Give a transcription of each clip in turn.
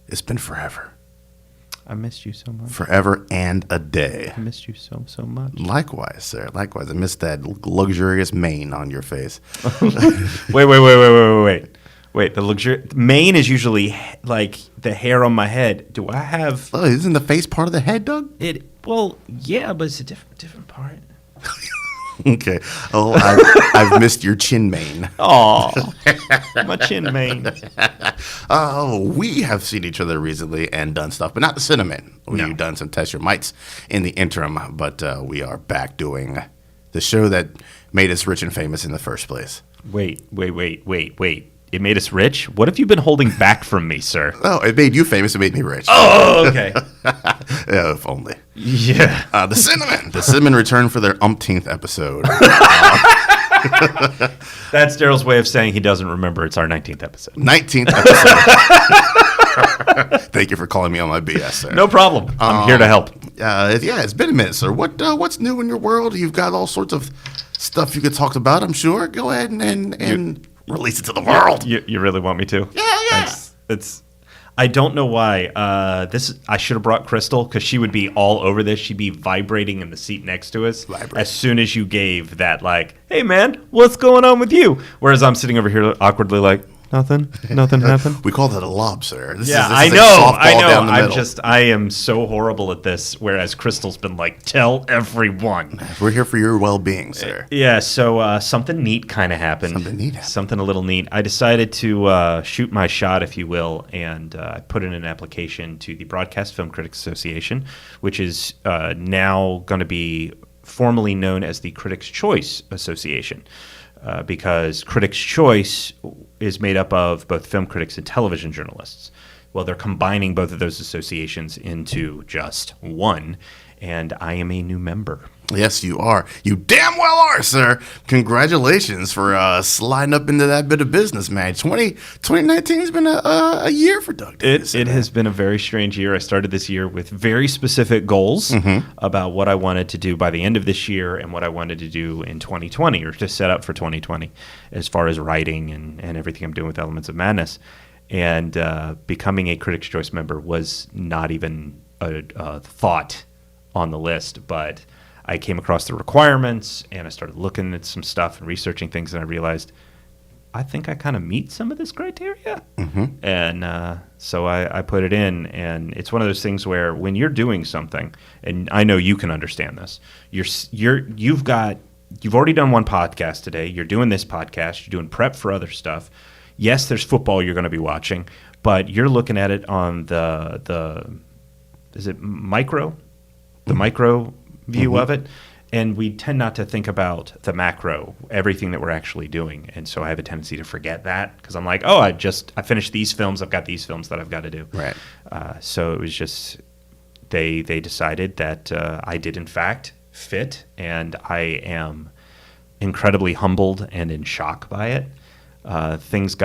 It's been forever. I missed you so much. Forever and a day. I missed you so much. Likewise, sir. Likewise. I missed that luxurious mane on your face. Wait. The mane is usually like the hair on my head. Do I have Oh, isn't the face part of the head, Doug? it? Well, yeah, but it's a different part. Okay. Oh, I've missed your chin mane. Oh, my chin mane. We have seen each other recently and done stuff, but not the cinnamon. We've done some Test Your Mites in the interim, but we are back doing the show that made us rich and famous in the first place. Wait. It made us rich? What have you been holding back from me, sir? Oh, it made you famous. It made me rich. Oh, okay. Yeah, if only. Yeah. The cinnamon. The cinnamon returned for their umpteenth episode. That's Daryl's way of saying he doesn't remember it's our 19th episode. 19th episode. Thank you for calling me on my BS, sir. No problem. I'm here to help. It's been a minute, sir. What's new in your world? You've got all sorts of stuff you could talk about, I'm sure. Go ahead and release it to the world. You really want me to? Yeah. It's I don't know why. I should have brought Crystal because she would be all over this. She'd be vibrating in the seat next to us as soon as you gave that, like, hey, man, what's going on with you? Whereas I'm sitting over here awkwardly like, nothing happened. We call that a lob, sir. I know. I am so horrible at this, whereas Crystal's been like, tell everyone. We're here for your well-being, sir. Yeah, so something neat kind of happened. Something a little neat. I decided to shoot my shot, if you will, and I put in an application to the Broadcast Film Critics Association, which is now going to be formally known as the Critics' Choice Association. Because Critics' Choice is made up of both film critics and television journalists. Well, they're combining both of those associations into just one, and I am a new member. Yes, you are. You damn well are, sir. Congratulations for sliding up into that bit of business, man. 2019 has been a year for Doug Davis. It has been a very strange year. I started this year with very specific goals about what I wanted to do by the end of this year and what I wanted to do in 2020, or to set up for 2020 as far as writing and everything I'm doing with Elements of Madness. And becoming a Critics' Choice member was not even a thought on the list, but I came across the requirements and I started looking at some stuff and researching things, and I realized I think I kind of meet some of this criteria. And so I put it in, and it's one of those things where when you're doing something, and I know you can understand this, you've already done one podcast today, you're doing this podcast, you're doing prep for other stuff. Yes, there's football you're going to be watching, but you're looking at it on the is it micro? The micro view of it, and we tend not to think about the macro, everything that we're actually doing, and so I have a tendency to forget that because I'm like, I finished these films, I've got these films that I've got to do. Right. So it was just they decided that I did in fact fit, and I am incredibly humbled and in shock by it. Things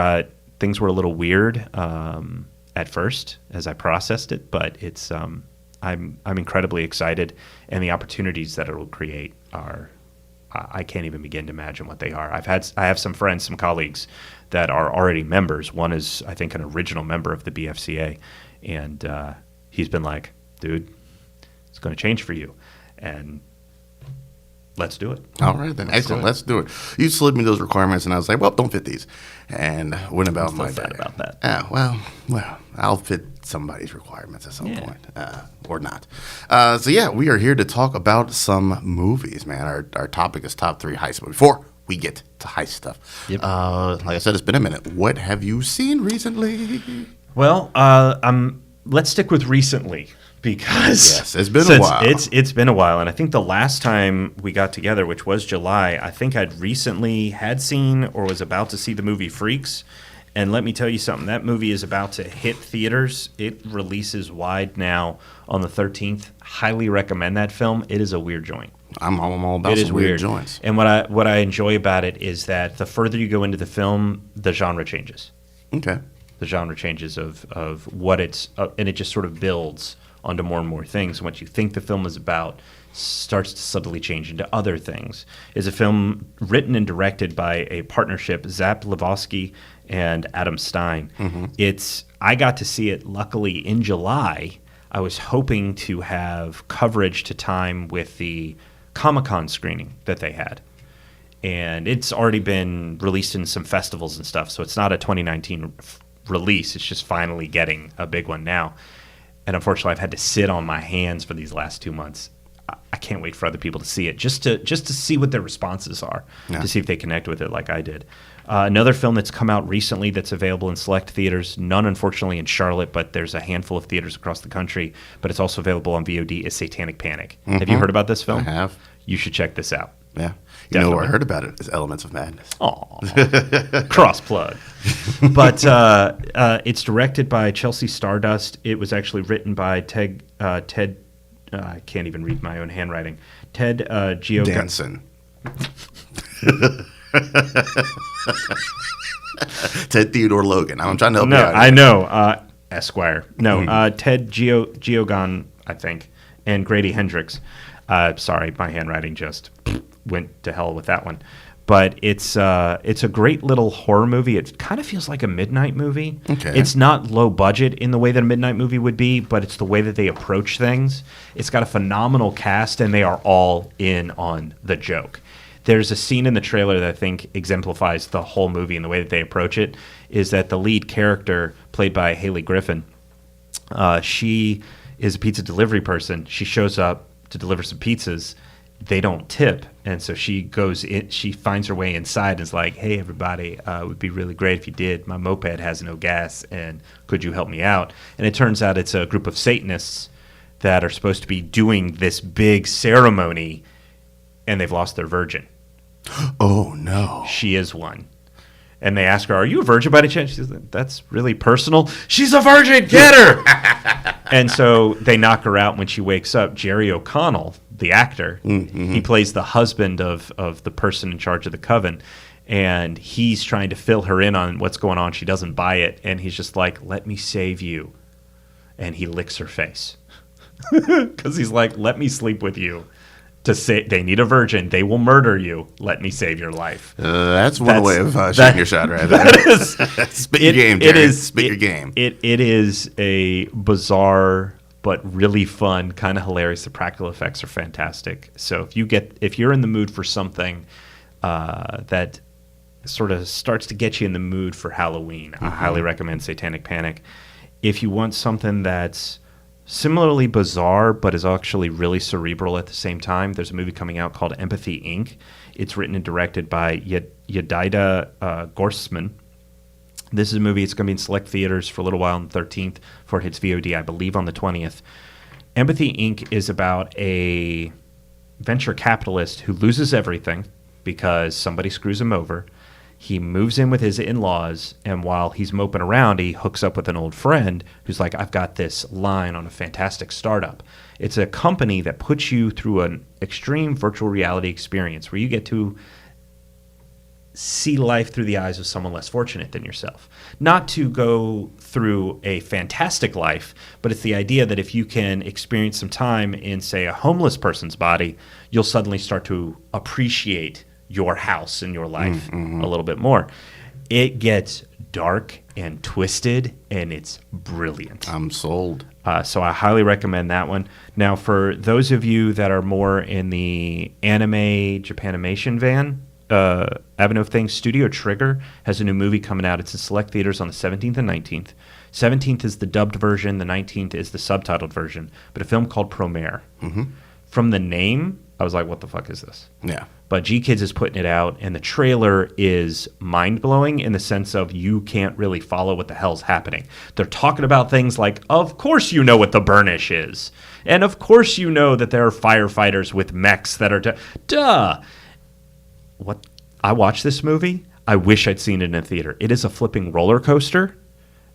were a little weird at first as I processed it, but it's I'm incredibly excited, and the opportunities that it will create are I can't even begin to imagine what they are. I have some friends, some colleagues that are already members. One is, I think, an original member of the BFCA, and he's been like, dude, it's going to change for you, and let's do it. All right, then. Excellent. Let's do it. You slid me those requirements, and I was like, well, don't fit these. And went about my day. About that. Well, I'll fit somebody's requirements at some point, or not. We are here to talk about some movies, man. Our topic is top 3 heist movies. Before we get to heist stuff, like I said, it's been a minute. What have you seen recently? Well, let's stick with recently. Because yes, it's been a while. It's been a while, and I think the last time we got together, which was July, I think I'd recently had seen or was about to see the movie Freaks. And let me tell you something, that movie is about to hit theaters. It releases wide now on the 13th. Highly recommend that film. It is a weird joint. I'm all about some weird joints. And what I enjoy about it is that the further you go into the film, the genre changes. Okay. The genre changes of what it's and it just sort of builds onto more and more things. What you think the film is about starts to subtly change into other things. It's a film written and directed by a partnership, Zap Levosky and Adam Stein. I got to see it luckily in July. I was hoping to have coverage to time with the Comic-Con screening that they had. And it's already been released in some festivals and stuff, so it's not a 2019 release. It's just finally getting a big one now. And unfortunately, I've had to sit on my hands for these last 2 months. I can't wait for other people to see it, just to see what their responses are, to see if they connect with it like I did. Another film that's come out recently that's available in select theaters, none unfortunately in Charlotte, but there's a handful of theaters across the country, but it's also available on VOD, is Satanic Panic. Have you heard about this film? I have. You should check this out. Yeah. You know where I heard about it is Elements of Madness. Aw. Cross plug. But it's directed by Chelsea Stardust. It was actually written by Ted I can't even read my own handwriting. Ted Danson. Ted Theodore Logan. I'm trying to help you out. I know. Esquire. No, Ted Geoghegan, I think, and Grady Hendrix. Sorry, my handwriting just went to hell with that one. But it's a great little horror movie. It kind of feels like a midnight movie. Okay. It's not low budget in the way that a midnight movie would be, but it's the way that they approach things. It's got a phenomenal cast, and they are all in on the joke. There's a scene in the trailer that I think exemplifies the whole movie and the way that they approach it, is that the lead character, played by Haley Griffin, she is a pizza delivery person. She shows up to deliver some pizzas. They don't tip, and so she goes in. She finds her way inside and is like, "Hey, everybody, it would be really great if you did. My moped has no gas, and could you help me out?" And it turns out it's a group of Satanists that are supposed to be doing this big ceremony, and they've lost their virgin. Oh, no. She is one. And they ask her, "Are you a virgin by any chance?" She says, "That's really personal." "She's a virgin, get her!" And so they knock her out when she wakes up. Jerry O'Connell, the actor, he plays the husband of the person in charge of the coven. And he's trying to fill her in on what's going on. She doesn't buy it. And he's just like, "Let me save you." And he licks her face. Because he's like, "Let me sleep with you. To say they need a virgin, they will murder you. Let me save your life." That's one way of shooting your shot right there. That is, spit your game, Jerry. Spit your game. It is a bizarre but really fun, kind of hilarious. The practical effects are fantastic. So if you're in the mood for something that sort of starts to get you in the mood for Halloween, I highly recommend Satanic Panic. If you want something that's similarly bizarre, but is actually really cerebral at the same time, there's a movie coming out called Empathy, Inc. It's written and directed by Yedida Gorsman. This is a movie. It's going to be in select theaters for a little while on the 13th before it hits VOD, I believe, on the 20th. Empathy, Inc. is about a venture capitalist who loses everything because somebody screws him over. He moves in with his in-laws, and while he's moping around, he hooks up with an old friend who's like, "I've got this line on a fantastic startup." It's a company that puts you through an extreme virtual reality experience where you get to see life through the eyes of someone less fortunate than yourself. Not to go through a fantastic life, but it's the idea that if you can experience some time in, say, a homeless person's body, you'll suddenly start to appreciate your house and your life a little bit more. It gets dark and twisted, and it's brilliant. I'm sold. So I highly recommend that one. Now, for those of you that are more in the anime Japanimation avenue of things, Studio Trigger has a new movie coming out. It's in select theaters on the 17th and 19th. 17th is the dubbed version. The 19th is the subtitled version. But a film called Promare. From the name, I was like, what the fuck is this? Yeah. But G-Kids is putting it out, and the trailer is mind-blowing in the sense of you can't really follow what the hell's happening. They're talking about things like, of course you know what the burnish is. And of course you know that there are firefighters with mechs that are... Duh! What? I watched this movie. I wish I'd seen it in a theater. It is a flipping roller coaster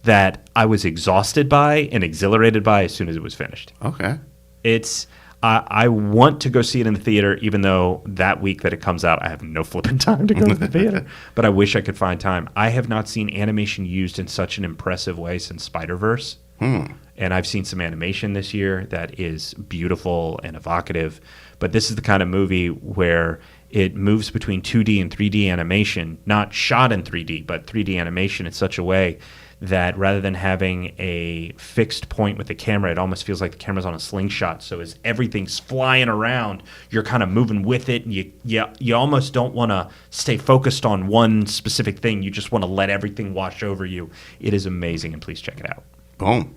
that I was exhausted by and exhilarated by as soon as it was finished. Okay. It's... I want to go see it in the theater, even though that week that it comes out, I have no flipping time to go to the theater. But I wish I could find time. I have not seen animation used in such an impressive way since Spider-Verse. And I've seen some animation this year that is beautiful and evocative. But this is the kind of movie where it moves between 2D and 3D animation, not shot in 3D, but 3D animation in such a way that rather than having a fixed point with the camera, it almost feels like the camera's on a slingshot. So as everything's flying around, you're kind of moving with it, and you almost don't want to stay focused on one specific thing. You just want to let everything wash over you. It is amazing, and please check it out. Boom.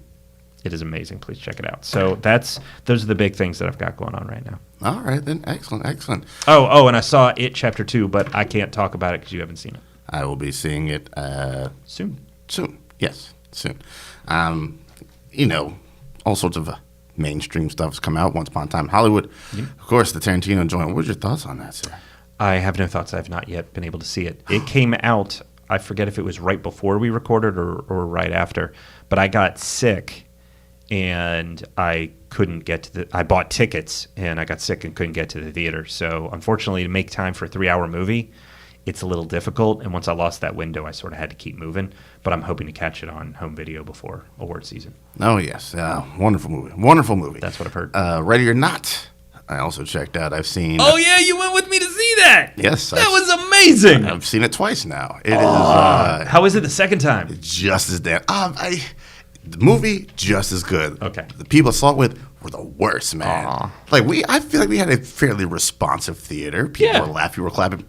It is amazing. Please check it out. So those are the big things that I've got going on right now. All right, then. Excellent. Oh, and I saw It Chapter 2, but I can't talk about it because you haven't seen it. I will be seeing it Soon. Yes, soon. All sorts of mainstream stuff's come out. Once Upon a Time in Hollywood. Yep. Of course, the Tarantino joint. What's your thoughts on that, sir? I have no thoughts. I have not yet been able to see it. It came out, I forget if it was right before we recorded or right after, but I got sick and I couldn't get to I bought tickets and I got sick and couldn't get to the theater. So unfortunately, to make time for a 3-hour movie, it's a little difficult. And once I lost that window, I sort of had to keep moving. But I'm hoping to catch it on home video before award season. Oh, yes. Wonderful movie. That's what I've heard. Ready or Not, I also checked out. I've seen... Oh, yeah, you went with me to see that. Yes. That was amazing. I've seen it twice now. It is... How was it the second time? Just as damn... the movie, just as good. Okay. The people I saw it with were the worst, man. I feel like we had a fairly responsive theater. People were laughing, were clapping.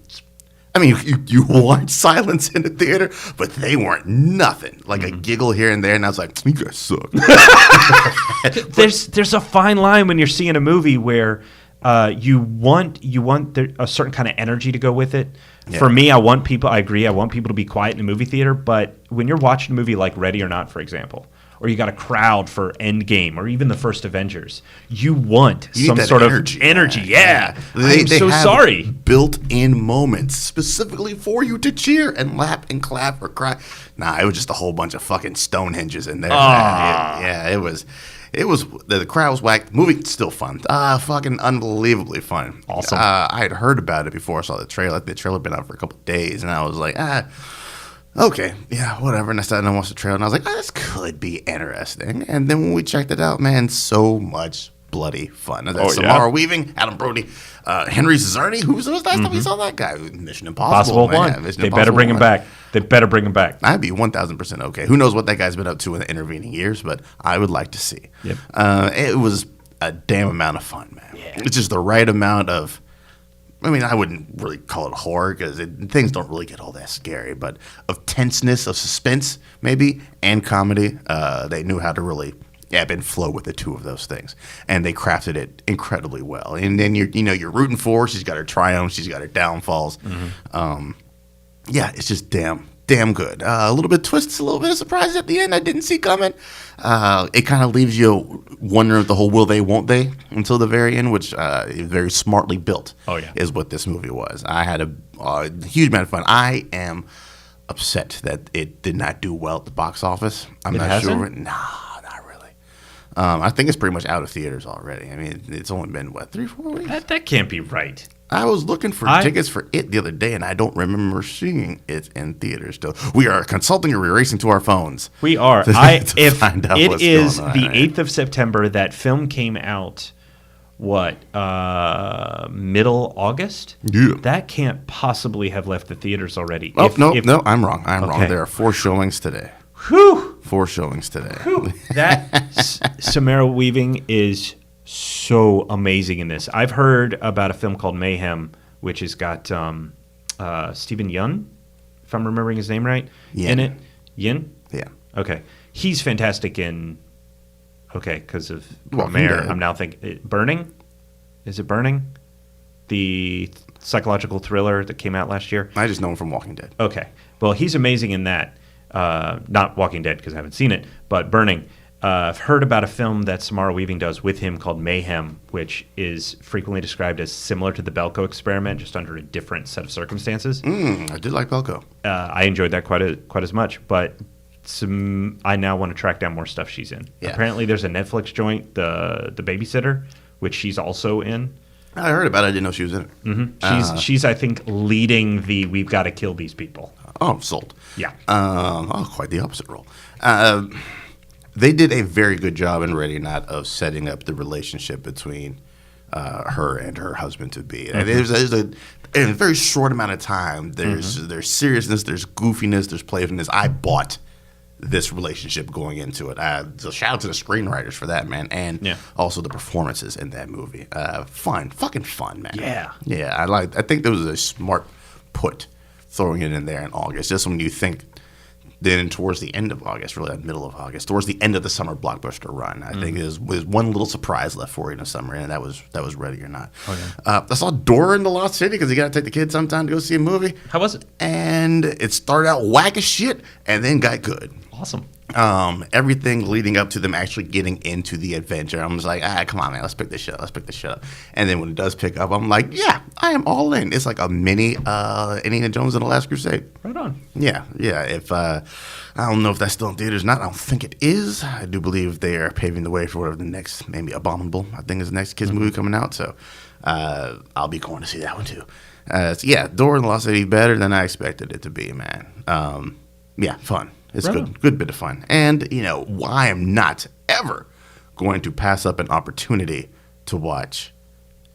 I mean, you want silence in the theater, but they weren't nothing. Like a giggle here and there, and I was like, you guys suck. There's a fine line when you're seeing a movie where you want a certain kind of energy to go with it. Yeah. For me, I want people to be quiet in the movie theater, but when you're watching a movie like Ready or Not, for example, or you got a crowd for Endgame or even the first Avengers, you want some sort of energy. Yeah. They so have sorry. Built-in moments specifically for you to cheer and laugh and clap or cry. Nah, it was just a whole bunch of fucking Stonehenges in there. It was the crowd was whacked. The movie still fun. Fucking unbelievably fun. Awesome. I had heard about it before I saw the trailer. The trailer had been out for a couple of days, and I was like, okay, yeah, whatever. And I started to watch the trailer, and I was like, this could be interesting. And then when we checked it out, man, so much bloody fun. Samara Weaving, Adam Brody, Henry Czerny. Who was the last time we saw that guy? Mission Impossible. They better bring him back. I'd be 1,000% okay. Who knows what that guy's been up to in the intervening years, but I would like to see. Yep. It was a damn amount of fun, man. Yeah. It's just the right amount of... I mean, I wouldn't really call it horror because things don't really get all that scary, but of tenseness, of suspense, maybe, and comedy. They knew how to really ebb and flow with the two of those things, and they crafted it incredibly well. And then you're rooting for her. She's got her triumphs, she's got her downfalls. Mm-hmm. It's just damn good. A little bit of twists, a little bit of surprise at the end I didn't see coming. It kind of leaves you wondering the whole will they, won't they until the very end, which is very smartly built. Oh, yeah. Is what this movie was. I had a huge amount of fun. I am upset that it did not do well at the box office. I'm not sure. No, not really. I think it's pretty much out of theaters already. I mean, it's only been, 3-4 weeks? That can't be right. I was looking for tickets for it the other day, and I don't remember seeing it in theaters still. We are consulting or racing to our phones. We are. If it is the 8th of September, that film came out, middle August? Yeah. That can't possibly have left the theaters already. No, I'm wrong. Wrong. There are 4 showings today. Whew. 4 showings today. Whew. Samara Weaving is so amazing in this. I've heard about a film called Mayhem, which has got Stephen Yeun, if I'm remembering his name right, in it. Yin? Yeah. Okay. He's fantastic in, because of Walking Dead. I'm now thinking, Burning? Is it Burning? The psychological thriller that came out last year? I just know him from Walking Dead. Okay. Well, he's amazing in that. Not Walking Dead because I haven't seen it, but Burning. I've heard about a film that Samara Weaving does with him called Mayhem, which is frequently described as similar to the Belko Experiment, just under a different set of circumstances. I did like Belko. I enjoyed that quite as much, but I now want to track down more stuff she's in. Yeah. Apparently there's a Netflix joint, the Babysitter, which she's also in. I heard about it. I didn't know she was in it. Mm-hmm. She's I think, leading the We've Got to Kill These People. Oh, sold. Yeah. Quite the opposite role. They did a very good job in Ready or Not of setting up the relationship between her and her husband to be. And in a very short amount of time, there's seriousness, there's goofiness, there's playfulness. I bought this relationship going into it. So shout out to the screenwriters for that, man, and also the performances in that movie. Fucking fun, man. Yeah. I think there was a smart put throwing it in there in August, just when you think. Then towards the end of August, really the middle of August, towards the end of the summer blockbuster run, I think there's one little surprise left for you in the summer, and that was Ready or Not. Oh, yeah. I saw Dora in the Lost City because you got to take the kids sometime to go see a movie. How was it? And it started out whack as shit and then got good. Awesome. Everything leading up to them actually getting into the adventure, I'm just like, come on, man, let's pick this shit up. And then when it does pick up, I'm like, yeah, I am all in. It's like a mini Indiana Jones and the Last Crusade. Right on. Yeah. If I don't know if that's still in theaters or not. I don't think it is. I do believe they are paving the way for whatever the next, maybe Abominable, I think is the next kids movie coming out. So I'll be going to see that one too. So yeah, Dora in the Lost City better than I expected it to be, man. Yeah, fun. It's good bit of fun. And, I am not ever going to pass up an opportunity to watch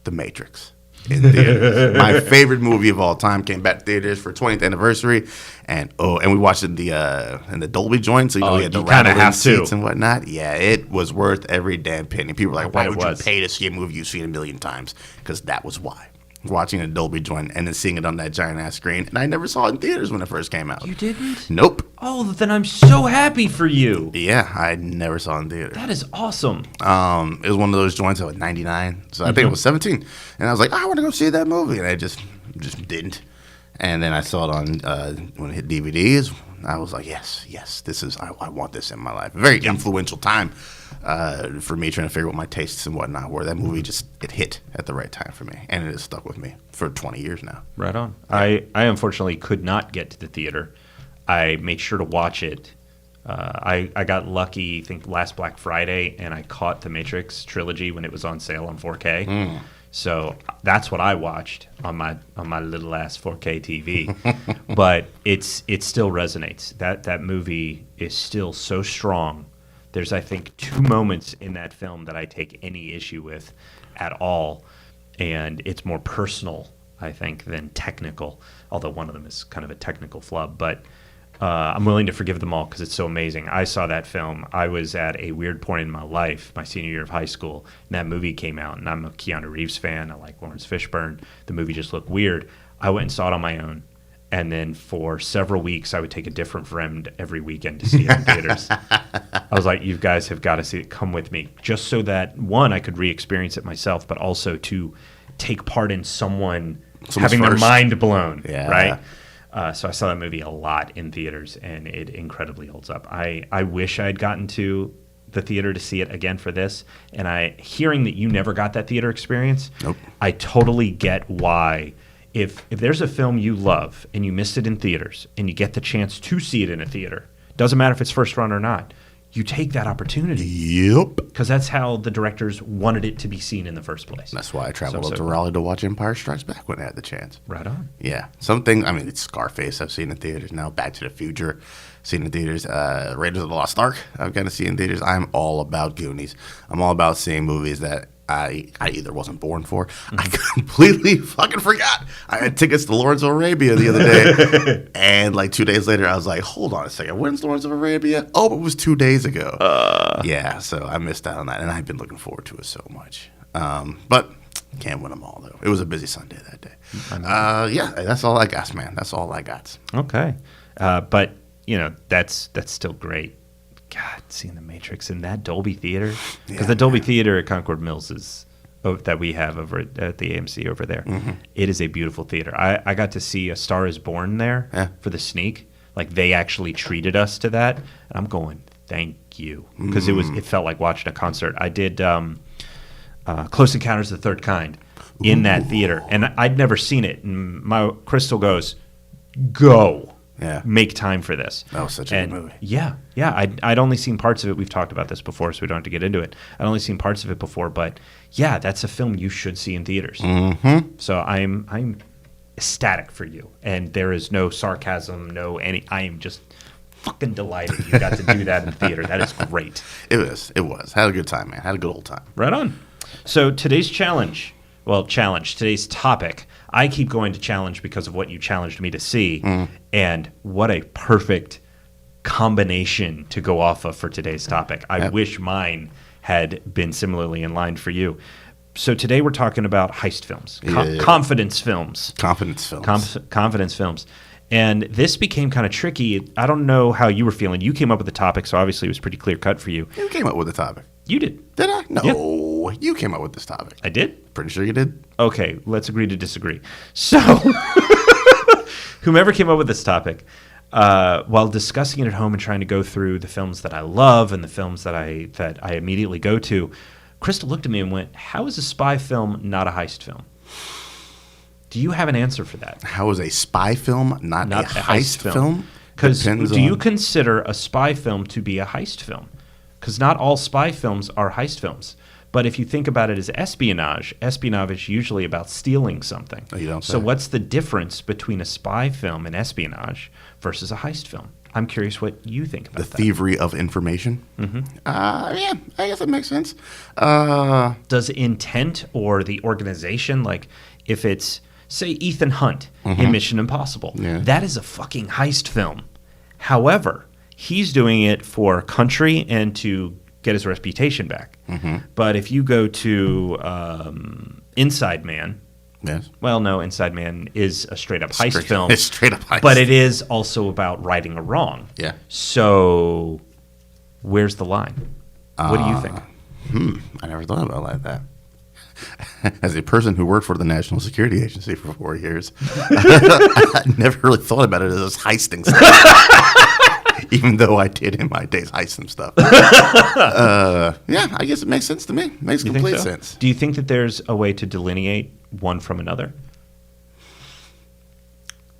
The Matrix in theaters. My favorite movie of all time came back to theaters for 20th anniversary. And we watched it in the Dolby joint, so we had the rattling seats and whatnot. Yeah, it was worth every damn penny. People were like, why would you pay to see a movie you've seen a million times? Because that was why. Watching a Dolby joint and then seeing it on that giant ass screen, and I never saw it in theaters when it first came out. You didn't? Nope. Oh, then I'm so happy for you. Yeah, I never saw it in theaters. That is awesome. It was one of those joints that was 99, so I think it was 17, and I was like, I want to go see that movie, and I just didn't. And then I saw it on when it hit DVDs. I was like, yes, this is I want this in my life. A very influential time for me trying to figure out what my tastes and whatnot were. That movie it hit at the right time for me, and it has stuck with me for 20 years now. Right on. I unfortunately could not get to the theater. I made sure to watch it. I got lucky, I think last Black Friday, and I caught the Matrix trilogy when it was on sale on 4K. So that's what I watched on my little ass 4K TV. But it still resonates. That movie is still so strong. There's, I think, 2 moments in that film that I take any issue with at all. And it's more personal, I think, than technical, although one of them is kind of a technical flub. But I'm willing to forgive them all because it's so amazing. I saw that film. I was at a weird point in my life, my senior year of high school, and that movie came out. And I'm a Keanu Reeves fan. I like Lawrence Fishburne. The movie just looked weird. I went and saw it on my own. And then for several weeks, I would take a different friend every weekend to see it in theaters. I was like, you guys have got to see it. Come with me. Just so that, one, I could re-experience it myself, but also to take part in someone's having their mind blown. Yeah. Right? So I saw that movie a lot in theaters, and it incredibly holds up. I wish I had gotten to the theater to see it again for this. And hearing that you never got that theater experience, nope. I totally get why. If there's a film you love and you missed it in theaters and you get the chance to see it in a theater, doesn't matter if it's first run or not, you take that opportunity. Yep. Because that's how the directors wanted it to be seen in the first place. That's why I traveled up to Raleigh to watch Empire Strikes Back when I had the chance. Right on. Yeah. It's Scarface I've seen in theaters now. Back to the Future, seen in theaters. Raiders of the Lost Ark I've got to see in theaters. I'm all about Goonies. I'm all about seeing movies that I either wasn't born for. I completely fucking forgot. I had tickets to Lawrence of Arabia the other day, and like 2 days later, I was like, "Hold on a second, when's Lawrence of Arabia? Oh, it was 2 days ago." Yeah, so I missed out on that, and I've been looking forward to it so much. But can't win them all though. It was a busy Sunday that day. Yeah, that's all I got, man. That's all I got. Okay, but that's still great. God, seeing The Matrix in that Dolby theater, because the Dolby theater at Concord Mills is that we have over at the AMC over there. Mm-hmm. It is a beautiful theater. I got to see A Star Is Born there for the sneak. Like they actually treated us to that, and I'm going, thank you, because it felt like watching a concert. I did Close Encounters of the Third Kind in that theater, and I'd never seen it. And my Crystal goes, go. Yeah. Make time for this. That was such a good movie. Yeah. I'd only seen parts of it. We've talked about this before, so we don't have to get into it. I'd only seen parts of it before, but yeah, that's a film you should see in theaters. Mm-hmm. So I'm ecstatic for you, and there is no sarcasm, I am just fucking delighted you got to do that in theater. That is great. It was. Had a good time, man. Had a good old time. Right on. So today's challenge, today's topic, I keep going to challenge because of what you challenged me to see, and what a perfect combination to go off of for today's topic. I wish mine had been similarly in line for you. So today we're talking about heist films, confidence films. Confidence films. And this became kind of tricky. I don't know how you were feeling. You came up with the topic, so obviously it was pretty clear cut for you. You came up with the topic. You did. Did I? No. Yeah. You came up with this topic. I did? Pretty sure you did. Okay, let's agree to disagree. So, whomever came up with this topic, while discussing it at home and trying to go through the films that I love and the films that I immediately go to, Krista looked at me and went, how is a spy film not a heist film? Do you have an answer for that? How is a spy film not a heist film? Because do you consider a spy film to be a heist film? Because not all spy films are heist films. But if you think about it as espionage is usually about stealing something. Oh, you don't say. So what's the difference between a spy film and espionage versus a heist film? I'm curious what you think about that. The thievery of information? Mm-hmm. Yeah, I guess it makes sense. Does intent or the organization, like if it's, say, Ethan Hunt in Mission Impossible, that is a fucking heist film. However, he's doing it for country and to get his reputation back. But if you go to Inside Man, yes. Well, no, Inside Man is a straight-up heist film. It's straight-up heist. But it is also about righting a wrong. Yeah. So where's the line? What do you think? I never thought about it like that. As a person who worked for the National Security Agency for 4 years, I never really thought about it as heisting stuff. Even though I did in my days heist some stuff. Yeah, I guess it makes sense to me. Makes complete sense. Do you think that there's a way to delineate one from another?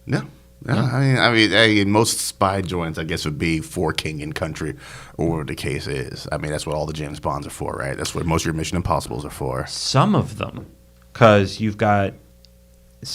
No. I mean, most spy joints, I guess, would be for king and country, or whatever the case is. I mean, that's what all the James Bonds are for, right? That's what most of your Mission Impossibles are for. Some of them, because you've got,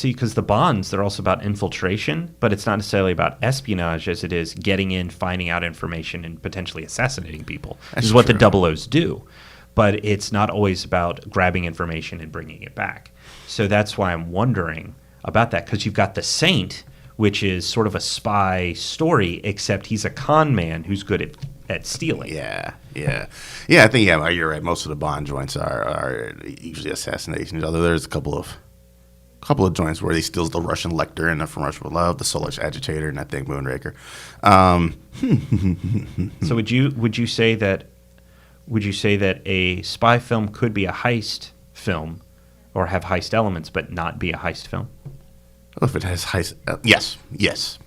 because the Bonds, they're also about infiltration, but it's not necessarily about espionage as it is getting in, finding out information, and potentially assassinating people. This is what the Double O's do. But it's not always about grabbing information and bringing it back. So that's why I'm wondering about that, because you've got The Saint, which is sort of a spy story, except he's a con man who's good at stealing. Yeah. I think you're right. Most of the Bond joints are usually assassinations. Although there's a couple of joints where he steals the Russian Lecter and From Russia with Love, the Solar Agitator, and I think Moonraker. So would you say that a spy film could be a heist film, or have heist elements, but not be a heist film? Well, if it has heist, yes.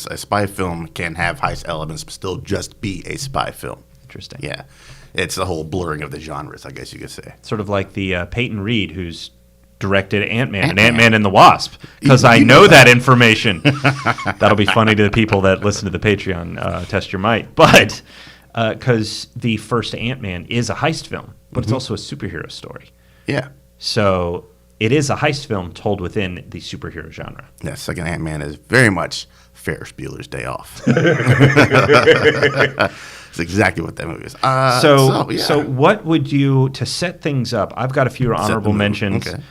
A spy film can have heist elements, but still just be a spy film. Interesting. Yeah, it's the whole blurring of the genres, I guess you could say. Sort of like the Peyton Reed, who's directed Ant-Man and Ant-Man and the Wasp, because I know that information. That'll be funny to the people that listen to the Patreon, Test Your Might. But because the first Ant-Man is a heist film, but it's also a superhero story. Yeah. So it is a heist film told within the superhero genre. Yeah, second Ant-Man is very much Ferris Bueller's Day Off. It's exactly what that movie is. So what would you, to set things up, I've got a few honorable mentions. Okay.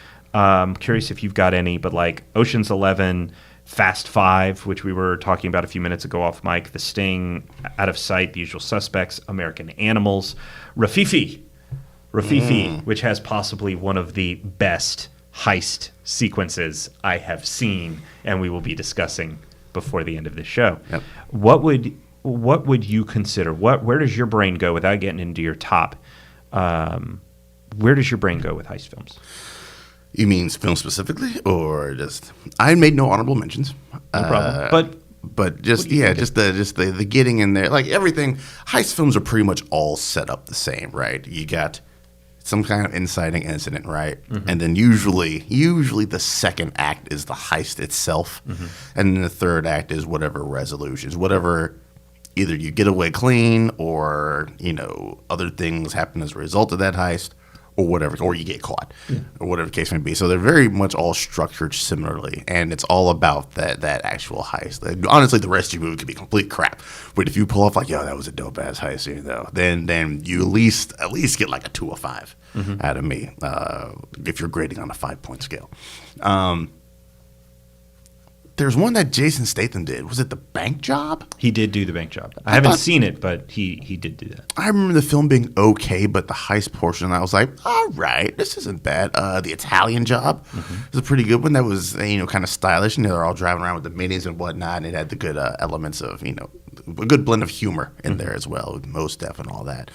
Curious if you've got any, but like Ocean's 11, Fast 5, which we were talking about a few minutes ago off mic, The Sting, Out of Sight, The Usual Suspects, American Animals, Rafifi, which has possibly one of the best heist sequences I have seen, and we will be discussing before the end of this show. Yep. What would you consider? Where does your brain go without getting into your top? Where does your brain go with heist films? You mean film specifically, or just? I made no honorable mentions. No problem. But just the getting in there, like everything. Heist films are pretty much all set up the same, right? You got some kind of inciting incident, right? Mm-hmm. And then usually the second act is the heist itself, and then the third act is whatever resolutions, whatever. Either you get away clean, or other things happen as a result of that heist, or whatever, or you get caught, or whatever the case may be. So they're very much all structured similarly, and it's all about that actual heist. Like, honestly, the rest of your movie could be complete crap, but if you pull off like, yo, that was a dope ass heist, then you at least get like a 2 or 5 out of me if you're grading on a 5-point scale. There's one that Jason Statham did. Was it The Bank Job? He did do The Bank Job. I haven't seen it, but he did do that. I remember the film being okay, but the heist portion, I was like, all right, this isn't bad. The Italian Job was a pretty good one. That was, kind of stylish, and they're all driving around with the minis and whatnot, and it had the good elements of, a good blend of humor in there as well, with Mos Def and all that.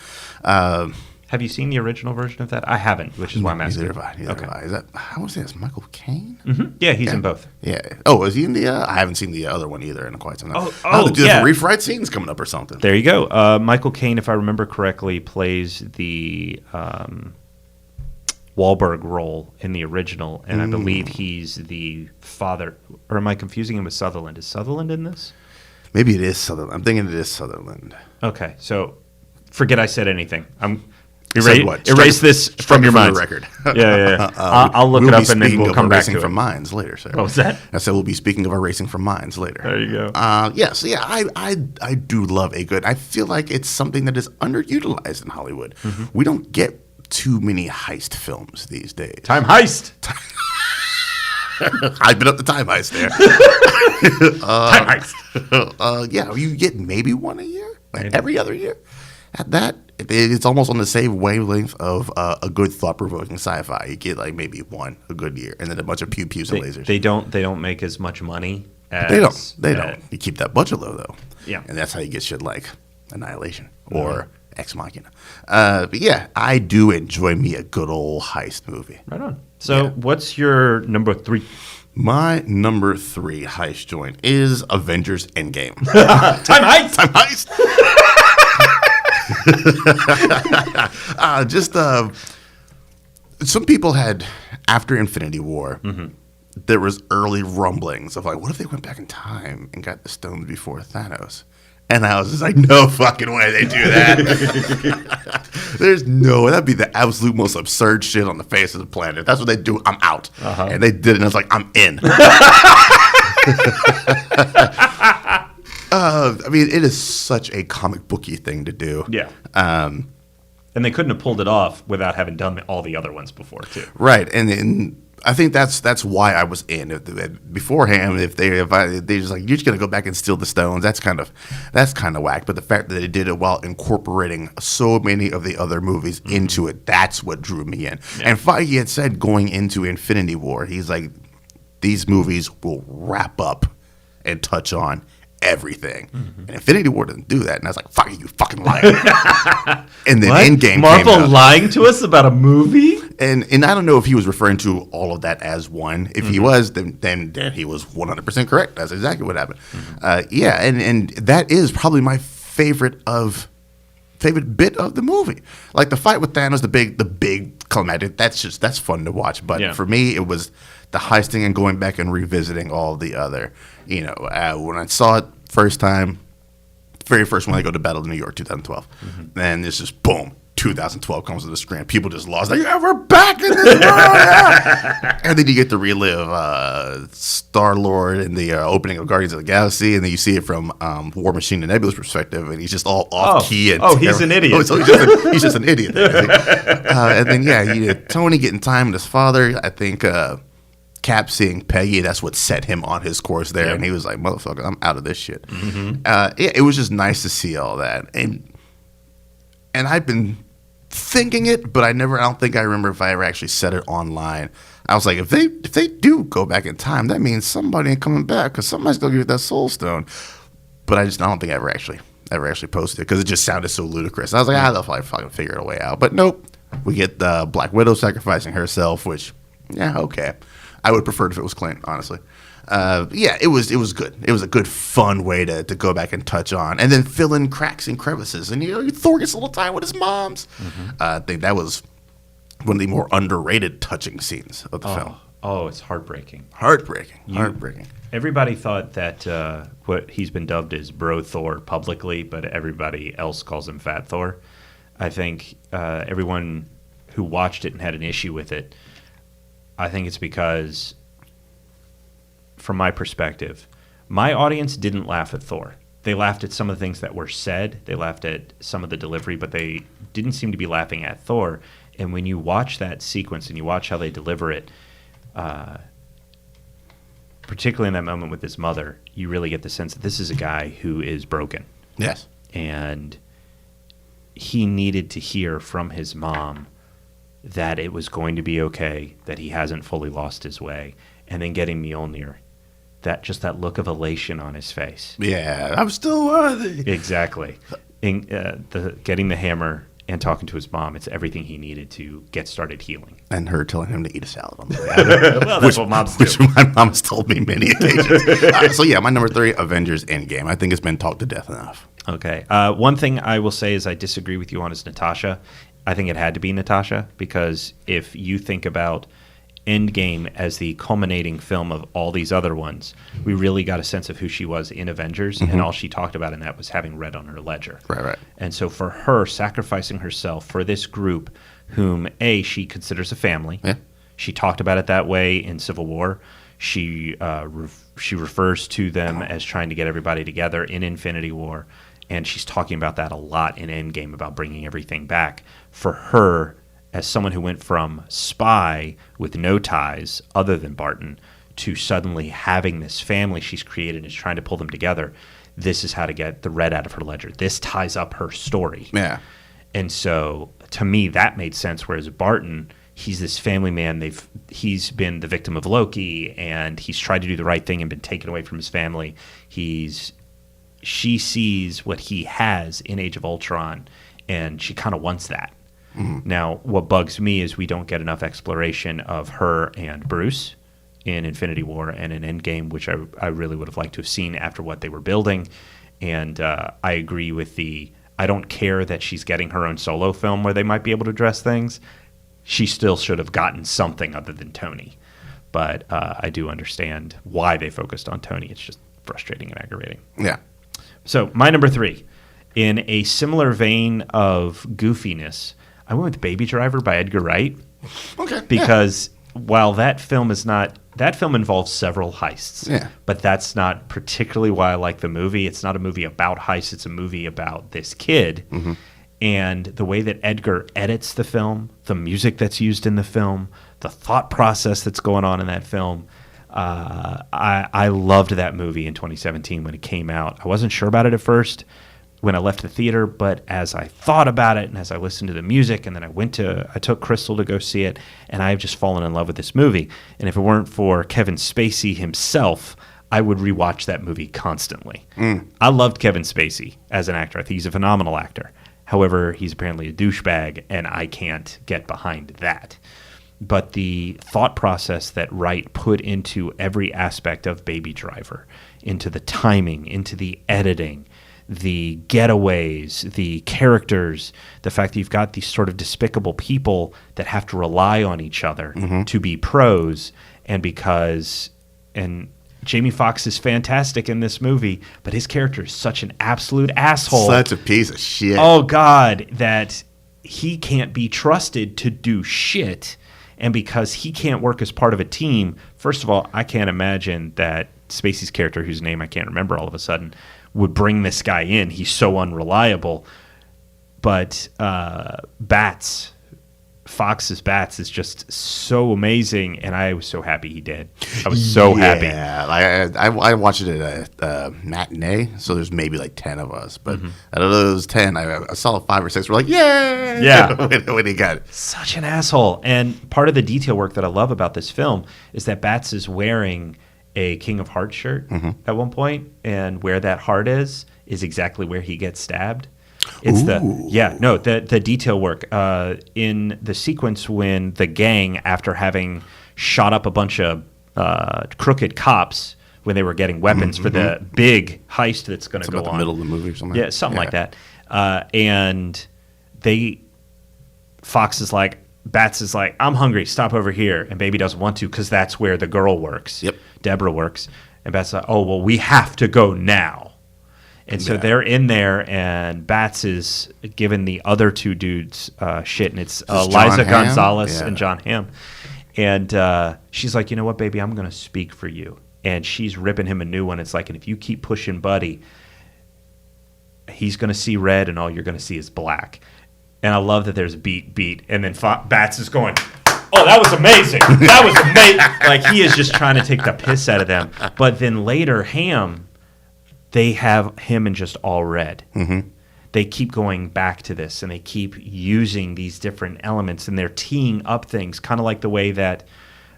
Have you seen the original version of that? I haven't, which is why I'm asking. Neither have I. Is that, I want to say that's Michael Caine? Mm-hmm. Yeah, he's in both. Yeah. Oh, is he in the? I haven't seen the other one either in quite some time. Yeah. The refright scene's coming up or something. There you go. Michael Caine, if I remember correctly, plays the Wahlberg role in the original, and I believe he's the father. Or am I confusing him with Sutherland? Is Sutherland in this? Maybe it is Sutherland. I'm thinking it is Sutherland. Okay, so forget I said anything. Erase this from your mind. Record. Yeah. I'll look it up and then we'll come back to it. Racing from Minds later, sir. What was that? I said we'll be speaking of our Racing from Minds later. There you go. I do love a good. I feel like it's something that is underutilized in Hollywood. We don't get too many heist films these days. Time Heist. I've been up the Time Heist there. Time Heist. You get maybe one a year, every other year. At that, it's almost on the same wavelength of a good thought-provoking sci-fi. You get like maybe one a good year, and then a bunch of pews and lasers. They don't make as much money. As, they don't. You keep that budget low though. Yeah, and that's how you get shit like Annihilation or Ex Machina. But yeah, I do enjoy me a good old heist movie. Right on. So, what's your number 3? My number 3 heist joint is Avengers Endgame. Time Heist. Time Heist. Some people had, after Infinity War, there was early rumblings of like, what if they went back in time and got the stones before Thanos? And I was just like, no fucking way they do that. There's no way. That'd be the absolute most absurd shit on the face of the planet. If that's what they do, I'm out. And they did it, and I was like, I'm in. I mean, it is such a comic booky thing to do. Yeah. And they couldn't have pulled it off without having done all the other ones before, too. Right. And I think that's why I was in. Beforehand, if they just like, you're just gonna go back and steal the stones, that's kind of whack. But the fact that they did it while incorporating so many of the other movies into it, that's what drew me in. Yeah. And Feige had said going into Infinity War, he's like, these movies will wrap up and touch on everything. And Infinity War doesn't do that. And I was like, fuck you fucking lying. And then Endgame Marvel came out. Lying to us about a movie? And I don't know if he was referring to all of that as one. If he was, then he was 100% correct. That's exactly what happened. And that is probably my favorite bit of the movie. Like the fight with Thanos, the big climactic, that's fun to watch. But for me, it was the heisting and going back and revisiting all the other, when I saw it very first one I go to Battle of New York, 2012. And it's just boom. 2012 comes to the screen. People just lost. Like, yeah, we're back in this world. Yeah. And then you get to relive Star-Lord in the opening of Guardians of the Galaxy, and then you see it from War Machine and Nebula's perspective, and he's just all off-key. He's an idiot. So he's just an idiot. And then, you had Tony getting time with his father. I think Cap seeing Peggy, that's what set him on his course there, and he was like, motherfucker, I'm out of this shit. It was just nice to see all that. And I've been thinking it, but I don't think I remember if I ever actually said it online. I was like, if they do go back in time, that means somebody ain't coming back because somebody's gonna get that soul stone. But I don't think I ever actually posted it because it just sounded so ludicrous. I was like, they'll probably fucking figure a way out. But nope, we get Black Widow sacrificing herself, which, okay. I would prefer it if it was Clint, honestly. It was good. It was a good, fun way to go back and touch on, and then fill in cracks and crevices. And Thor gets a little time with his moms. I think that was one of the more underrated, touching scenes of the film. Oh, it's heartbreaking. Heartbreaking. Everybody thought that what he's been dubbed as Bro Thor publicly, but everybody else calls him Fat Thor. I think everyone who watched it and had an issue with it, I think it's because, from my perspective, my audience didn't laugh at Thor. They laughed at some of the things that were said. They laughed at some of the delivery, but they didn't seem to be laughing at Thor. And when you watch that sequence and you watch how they deliver it, particularly in that moment with his mother, you really get the sense that this is a guy who is broken. Yes. And he needed to hear from his mom that it was going to be okay, that he hasn't fully lost his way. And then getting Mjolnir, that look of elation on his face. Yeah, I'm still worthy. Exactly. Getting the hammer and talking to his mom, it's everything he needed to get started healing. And her telling him to eat a salad on the way out. Well, that's what moms do. Which my mom's told me many occasions. So yeah, my number 3, Avengers Endgame. I think it's been talked to death enough. Okay. One thing I will say is I disagree with you on is Natasha. I think it had to be Natasha, because if you think about Endgame as the culminating film of all these other ones, we really got a sense of who she was in Avengers, and all she talked about in that was having red on her ledger. Right. And so for her, sacrificing herself for this group whom, A, she considers a family. Yeah. She talked about it that way in Civil War. She refers to them as trying to get everybody together in Infinity War, and she's talking about that a lot in Endgame, about bringing everything back. For her, as someone who went from spy with no ties other than Barton to suddenly having this family she's created and is trying to pull them together, this is how to get the red out of her ledger. This ties up her story. Yeah. And so to me, that made sense, whereas Barton, he's this family man. He's been the victim of Loki, and he's tried to do the right thing and been taken away from his family. She sees what he has in Age of Ultron, and she kind of wants that. Now, what bugs me is we don't get enough exploration of her and Bruce in Infinity War and in Endgame, which I really would have liked to have seen after what they were building. And I agree with I don't care that she's getting her own solo film where they might be able to address things. She still should have gotten something other than Tony. But I do understand why they focused on Tony. It's just frustrating and aggravating. Yeah. So my number 3, in a similar vein of goofiness, I went with Baby Driver by Edgar Wright. Okay. Because while that film involves several heists. Yeah. But that's not particularly why I like the movie. It's not a movie about heists. It's a movie about this kid. And the way that Edgar edits the film, the music that's used in the film, the thought process that's going on in that film, I loved that movie in 2017 when it came out. I wasn't sure about it at first when I left the theater, but as I thought about it and as I listened to the music, and then I took Crystal to go see it, and I've just fallen in love with this movie. And if it weren't for Kevin Spacey himself, I would rewatch that movie constantly. I loved Kevin Spacey as an actor. I think he's a phenomenal actor. However, he's apparently a douchebag, and I can't get behind that. But the thought process that Wright put into every aspect of Baby Driver, into the timing, into the editing, the getaways, the characters, the fact that you've got these sort of despicable people that have to rely on each other to be pros, and Jamie Foxx is fantastic in this movie, but his character is such an absolute asshole. Such a piece of shit. Oh, God, that he can't be trusted to do shit. And because he can't work as part of a team, first of all, I can't imagine that Spacey's character, whose name I can't remember all of a sudden, would bring this guy in. He's so unreliable. But Fox's Bats is just so amazing, and I was so happy he did. I was so happy. Yeah, I watched it at a matinee, so there's maybe like 10 of us. But out of those 10, I saw 5 or 6 were like, yay! Yeah. when he got it. Such an asshole. And part of the detail work that I love about this film is that Bats is wearing a King of Hearts shirt at one point, and where that heart is exactly where he gets stabbed. It's the detail work in the sequence when the gang, after having shot up a bunch of crooked cops when they were getting weapons for the big heist that's going to go on. About the middle of the movie or something. Yeah, something like that. And Bats is like, I'm hungry, stop over here. And Baby doesn't want to because that's where the girl works. Yep. Deborah works. And Bats is like, oh, well, we have to go now. And so they're in there, and Bats is giving the other two dudes shit, and it's Liza Gonzalez and John Hamm. And she's like, you know what, baby, I'm going to speak for you. And she's ripping him a new one. It's like, and if you keep pushing Buddy, he's going to see red, and all you're going to see is black. And I love that there's beat, and then Bats is going, oh, that was amazing. That was amazing. Like, he is just trying to take the piss out of them. But then later, Hamm, they have him in just all red. Mm-hmm. They keep going back to this, and they keep using these different elements, and they're teeing up things, kind of like the way that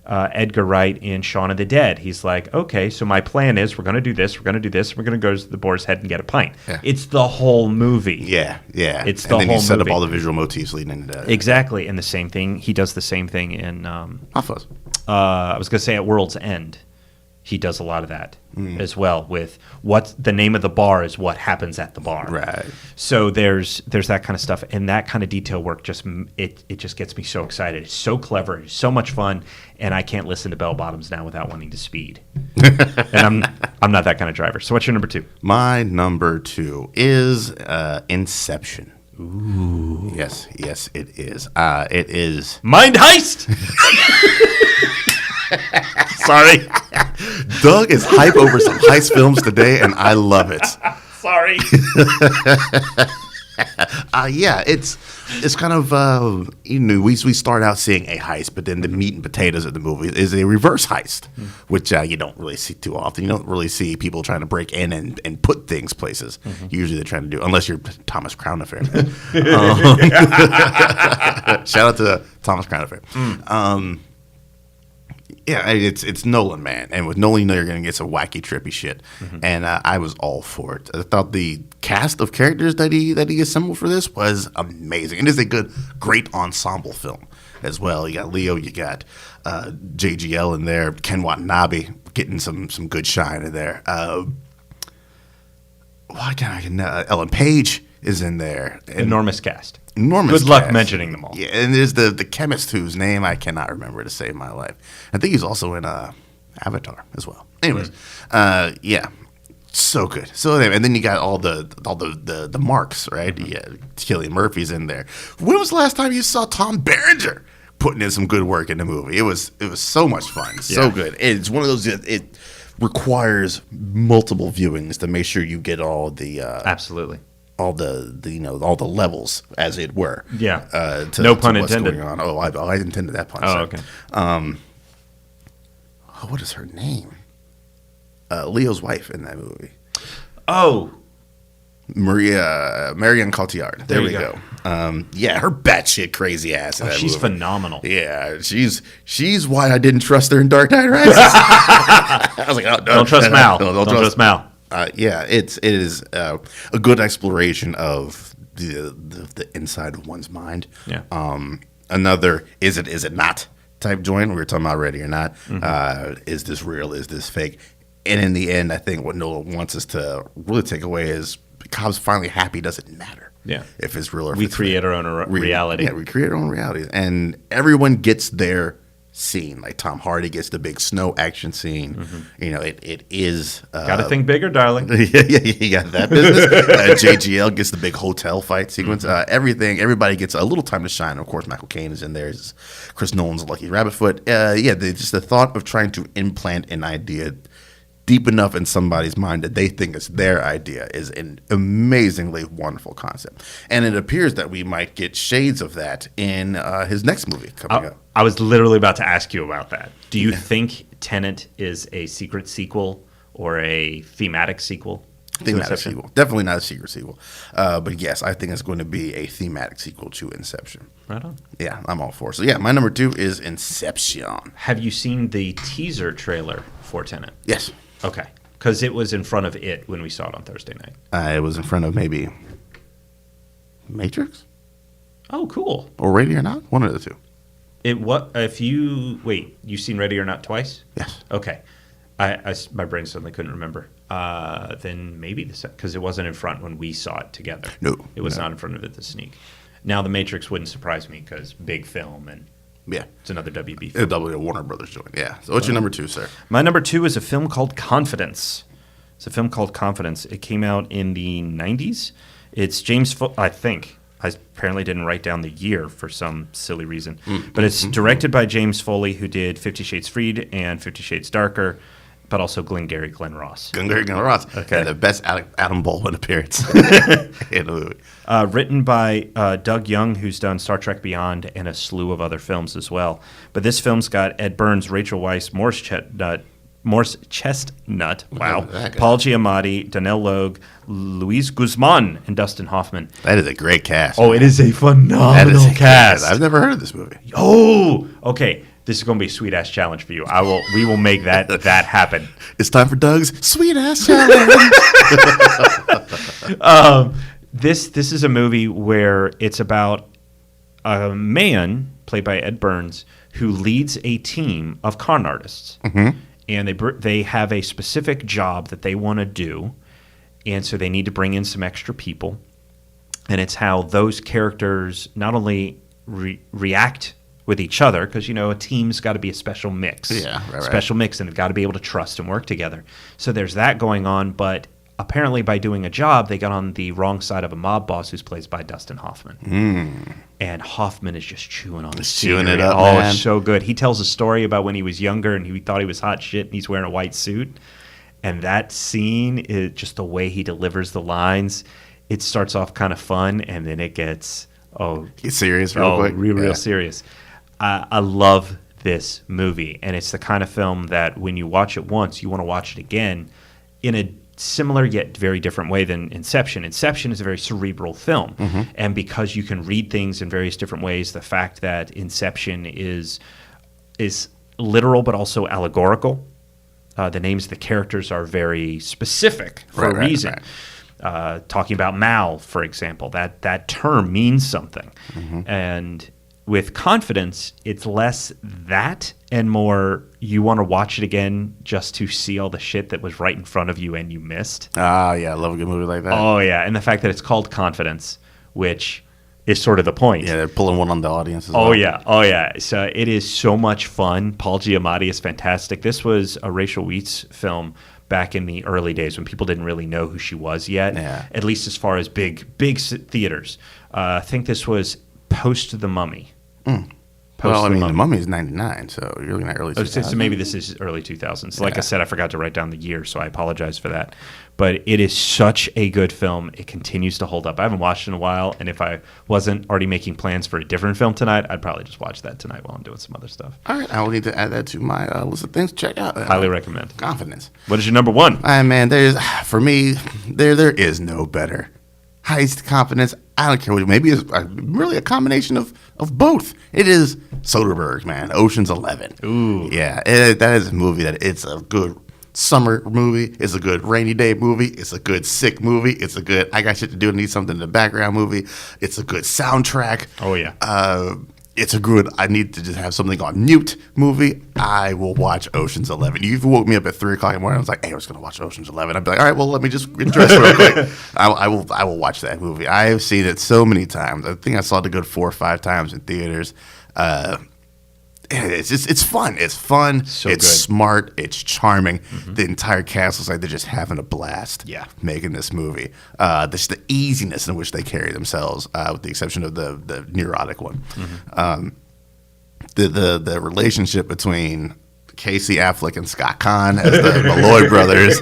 Edgar Wright in Shaun of the Dead. He's like, okay, so my plan is we're going to do this, we're going to do this, we're going to go to the Boar's Head and get a pint. Yeah. It's the whole movie. Yeah. It's the whole movie. And then you set up all the visual motifs leading into that. Exactly, and the same thing, he does the same thing in... Hot Fuzz. I was going to say at World's End. He does a lot of that as well with what the name of the bar is what happens at the bar. Right. So there's that kind of stuff, and that kind of detail work just gets me so excited. It's so clever, it's so much fun, and I can't listen to Bell Bottoms now without wanting to speed. And I'm not that kind of driver. So what's your number 2? My number 2 is Inception. Ooh. Yes, it is. It is Mind Heist. Sorry. Doug is hype over some heist films today, and I love it. Sorry. Yeah, it's kind of, we start out seeing a heist, but then the meat and potatoes of the movie is a reverse heist, which you don't really see too often. You don't really see people trying to break in and put things places. Usually they're trying to do, unless you're Thomas Crown Affair. Shout out to Thomas Crown Affair. Yeah, it's Nolan, man. And with Nolan, you know you're going to get some wacky, trippy shit. And I was all for it. I thought the cast of characters that he assembled for this was amazing. It is a great ensemble film as well. You got Leo, you got JGL in there, Ken Watanabe getting some good shine in there. Ellen Page is in there. Enormous cast. Enormous Good luck cast. Mentioning them all. Yeah, and there's the chemist whose name I cannot remember to save my life. I think he's also in Avatar as well. Anyways, yeah, so good. So and then you got all the marks, right? Yeah, Cillian Murphy's in there. When was the last time you saw Tom Berenger putting in some good work in the movie? It was so much fun, so good. It's one of those. It requires multiple viewings to make sure you get all the absolutely. All all the levels, as it were. Yeah. No pun intended. Going on. Oh, I intended that pun. Oh, okay. What is her name? Leo's wife in that movie. Oh, Marion Cotillard. There we go. Yeah, her batshit crazy ass. In that she's movie. Phenomenal. Yeah, she's why I didn't trust her in Dark Knight Rises. I was like, oh, don't trust Mal. Don't trust Mal. Yeah, it is a good exploration of the inside of one's mind. Yeah. Another is it not type joint. We were talking about Ready or Not. Is this real? Is this fake? And in the end, I think what Nolan wants us to really take away is Cobb's finally happy. Doesn't matter. Yeah. If it's real or if we it's create fake. our own reality. Yeah, we create our own realities, and everyone gets their scene. Like Tom Hardy gets the big snow action scene. You know, it is gotta think bigger, darling. yeah, you got that business. JGL gets the big hotel fight sequence. Everybody gets a little time to shine. Of course, Michael Caine is in there. Chris Nolan's Lucky Rabbitfoot. Just the thought of trying to implant an idea deep enough in somebody's mind that they think it's their idea is an amazingly wonderful concept. And it appears that we might get shades of that in his next movie coming up. I was literally about to ask you about that. Do you think Tenet is a secret sequel or a thematic sequel? I think not a sequel. Definitely not a secret sequel. But yes, I think it's going to be a thematic sequel to Inception. Right on. Yeah, I'm all for it. So yeah, my number 2 is Inception. Have you seen the teaser trailer for Tenet? Yes. Okay. Because it was in front of it when we saw it on Thursday night. It was in front of maybe Matrix? Oh, cool. Or Ready or Not? One of the two. You've seen Ready or Not twice? Yes. Okay. My brain suddenly couldn't remember. Then maybe because it wasn't in front when we saw it together. No. It was not in front of it, the sneak. Now, The Matrix wouldn't surprise me because big film and it's another WB film. A Warner Brothers joint, yeah. So what's your number 2, sir? My number 2 is a film called Confidence, It's a film called Confidence. It came out in the 90s. It's James, I think. I apparently didn't write down the year for some silly reason. But it's directed by James Foley, who did 50 Shades Freed and 50 Shades Darker, but also Glengarry Glen Ross. Glengarry Glen Ross. Okay. And the best Adam Baldwin appearance in the movie. Written by Doug Young, who's done Star Trek Beyond and a slew of other films as well. But this film's got Ed Burns, Rachel Weisz, Morris Chestnut, wow, Paul Giamatti, Danielle Logue, Luis Guzman, and Dustin Hoffman. That is a great cast. Oh, it is a phenomenal cast. I've never heard of this movie. Oh, okay. This is going to be a sweet ass challenge for you. We will make that happen. It's time for Doug's sweet ass challenge. This is a movie where it's about a man played by Ed Burns who leads a team of con artists, and they have a specific job that they want to do, and so they need to bring in some extra people, and it's how those characters not only react with each other, because, a team's got to be a special mix. Yeah, right. Special mix, and they've got to be able to trust and work together. So there's that going on, but apparently by doing a job, they got on the wrong side of a mob boss who's played by Dustin Hoffman. And Hoffman is just chewing on the chewing it scenery. up, Oh, man. it's so good. He tells a story about when he was younger and he thought he was hot shit and he's wearing a white suit. And that scene, is just the way he delivers the lines, it starts off kind of fun, and then it gets, He's serious real quick. real serious. I love this movie, and it's the kind of film that when you watch it once, you want to watch it again in a similar yet very different way than Inception. Inception is a very cerebral film, and because you can read things in various different ways, the fact that Inception is literal but also allegorical. The names of the characters are very specific for a reason. Right. Talking about Mal, for example, that term means something, and with Confidence, it's less that and more you want to watch it again just to see all the shit that was right in front of you and you missed. Ah, yeah, I love a good movie like that. Oh, yeah, and the fact that it's called Confidence, which is sort of the point. Yeah, they're pulling one on the audience as well. Oh, yeah. So it is so much fun. Paul Giamatti is fantastic. This was a Rachel Weisz film back in the early days when people didn't really know who she was yet, at least as far as big theaters. I think this was post The Mummy. The Mummy is 99, so you're looking at early 2000s. So maybe this is early 2000s. Like I said, I forgot to write down the year, so I apologize for that. But it is such a good film. It continues to hold up. I haven't watched it in a while, and if I wasn't already making plans for a different film tonight, I'd probably just watch that tonight while I'm doing some other stuff. All right, I will need to add that to my list of things to check out. Highly recommend. Confidence. What is your number one? Man, for me, there is no better. Heist, Confidence, I don't care what. Maybe it's really a combination of both. It is Soderbergh, man. Ocean's 11. Ooh. Yeah, that is a movie that it's a good summer movie. It's a good rainy day movie. It's a good sick movie. It's a good I got shit to do and need something in the background movie. It's a good soundtrack. Oh, yeah. It's a good I need to just have something on mute movie. I will watch Ocean's 11. You woke me up at 3 o'clock in the morning. I was like, hey, I was going to watch Ocean's 11. I'd be like, all right, well, let me just dress real quick. I will watch that movie. I have seen it so many times. I think I saw it a good 4 or 5 times in theaters. It's fun. It's fun. So it's good. Smart. It's charming. The entire cast looks like they're just having a blast. Yeah. Making this movie. Just the easiness in which they carry themselves, with the exception of the neurotic one. The relationship between Casey Affleck and Scott Conn as the Malloy brothers.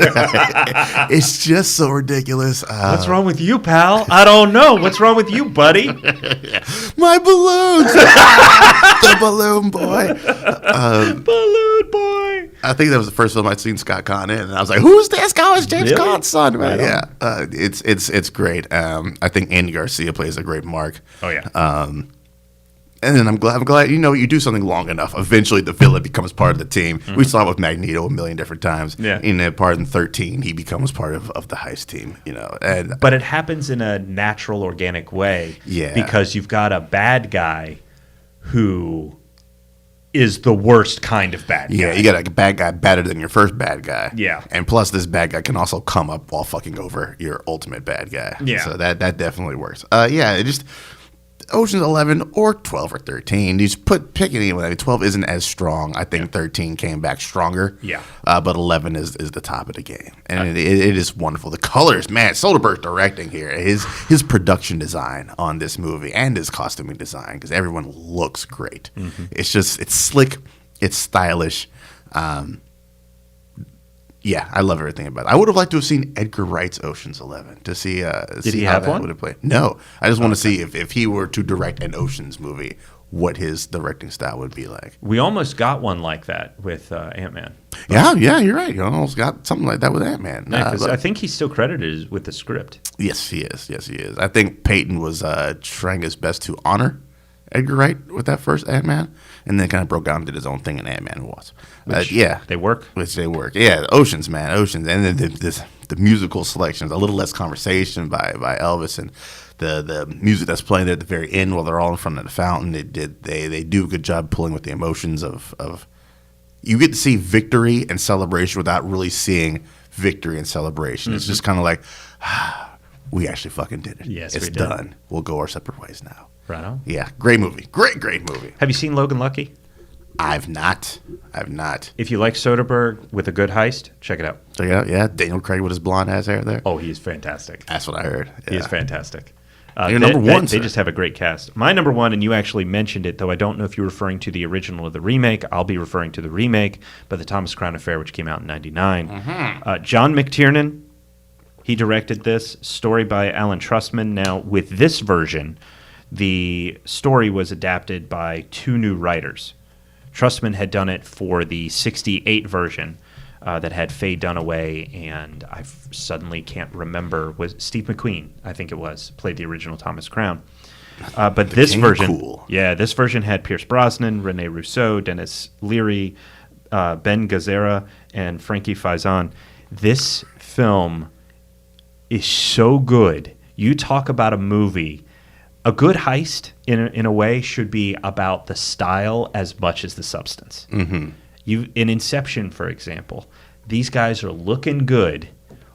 It's just so ridiculous. What's wrong with you, pal? I don't know. What's wrong with you, buddy? My balloons! The balloon boy. Balloon boy. I think that was the first film I'd seen Scott Conn in, and I was like, "Who's this guy? It's James Caan's son, man." Right It's great. I think Andy Garcia plays a great Mark. Oh yeah. And then I'm glad you do something long enough. Eventually, the villain becomes part of the team. We saw it with Magneto a million different times. Yeah. In part in 13, he becomes part of the heist team. But it happens in a natural, organic way. Yeah. Because you've got a bad guy who is the worst kind of bad guy. Yeah, you got a bad guy better than your first bad guy. Yeah. And plus, this bad guy can also come up while fucking over your ultimate bad guy. Yeah. So that definitely works. Ocean's 11 or 12 or 13. You just pick anyone. I mean, 12 isn't as strong. I think 13 came back stronger. Yeah. But 11 is the top of the game. And it is wonderful. The colors, man, Soderbergh directing here. His production design on this movie and his costuming design, because everyone looks great. Mm-hmm. It's slick. It's stylish. Yeah, I love everything about it. I would have liked to have seen Edgar Wright's Ocean's 11 to see. Did he have one? Would have played. No, I just want to see if he were to direct an Ocean's movie, what his directing style would be like. We almost got one like that with Ant-Man. Yeah, you're right. You almost got something like that with Ant-Man. Yeah, I think he's still credited with the script. Yes, he is. I think Peyton was trying his best to honor Edgar Wright with that first Ant-Man, and then kind of broke out and did his own thing in Ant-Man was. They work. Which they work. Yeah, Oceans, man, Oceans. And then the musical selections, A Little Less Conversation by Elvis, and the music that's playing there at the very end while they're all in front of the fountain. They do a good job pulling with the emotions of you get to see victory and celebration without really seeing victory and celebration. Mm-hmm. It's just kind of like, we actually fucking did it. Yes, it's we did. Done. We'll go our separate ways now. Right on. Yeah, great movie. Great movie. Have you seen Logan Lucky? I've not. If you like Soderbergh with a good heist, check it out. Check it out, yeah. Daniel Craig with his blonde ass hair there. Oh, he's fantastic. That's what I heard. Yeah. He is fantastic. Your number one, they just have a great cast. My number one, and you actually mentioned it, though I don't know if you're referring to the original or the remake. I'll be referring to the remake, but the Thomas Crown Affair, which came out in 99. Mm-hmm. John McTiernan, he directed this. Story by Alan Trustman. Now, with this version, the story was adapted by two new writers. Trustman had done it for the 68 version that had Faye Dunaway, and I suddenly can't remember, was Steve McQueen, I think it was, played the original Thomas Crown. But this version, this version had Pierce Brosnan, Rene Russo, Dennis Leary, Ben Gazzara, and Frankie Faison. This film is so good. You talk about a movie. A good heist, in a way, should be about the style as much as the substance. Mm-hmm. In Inception, for example, these guys are looking good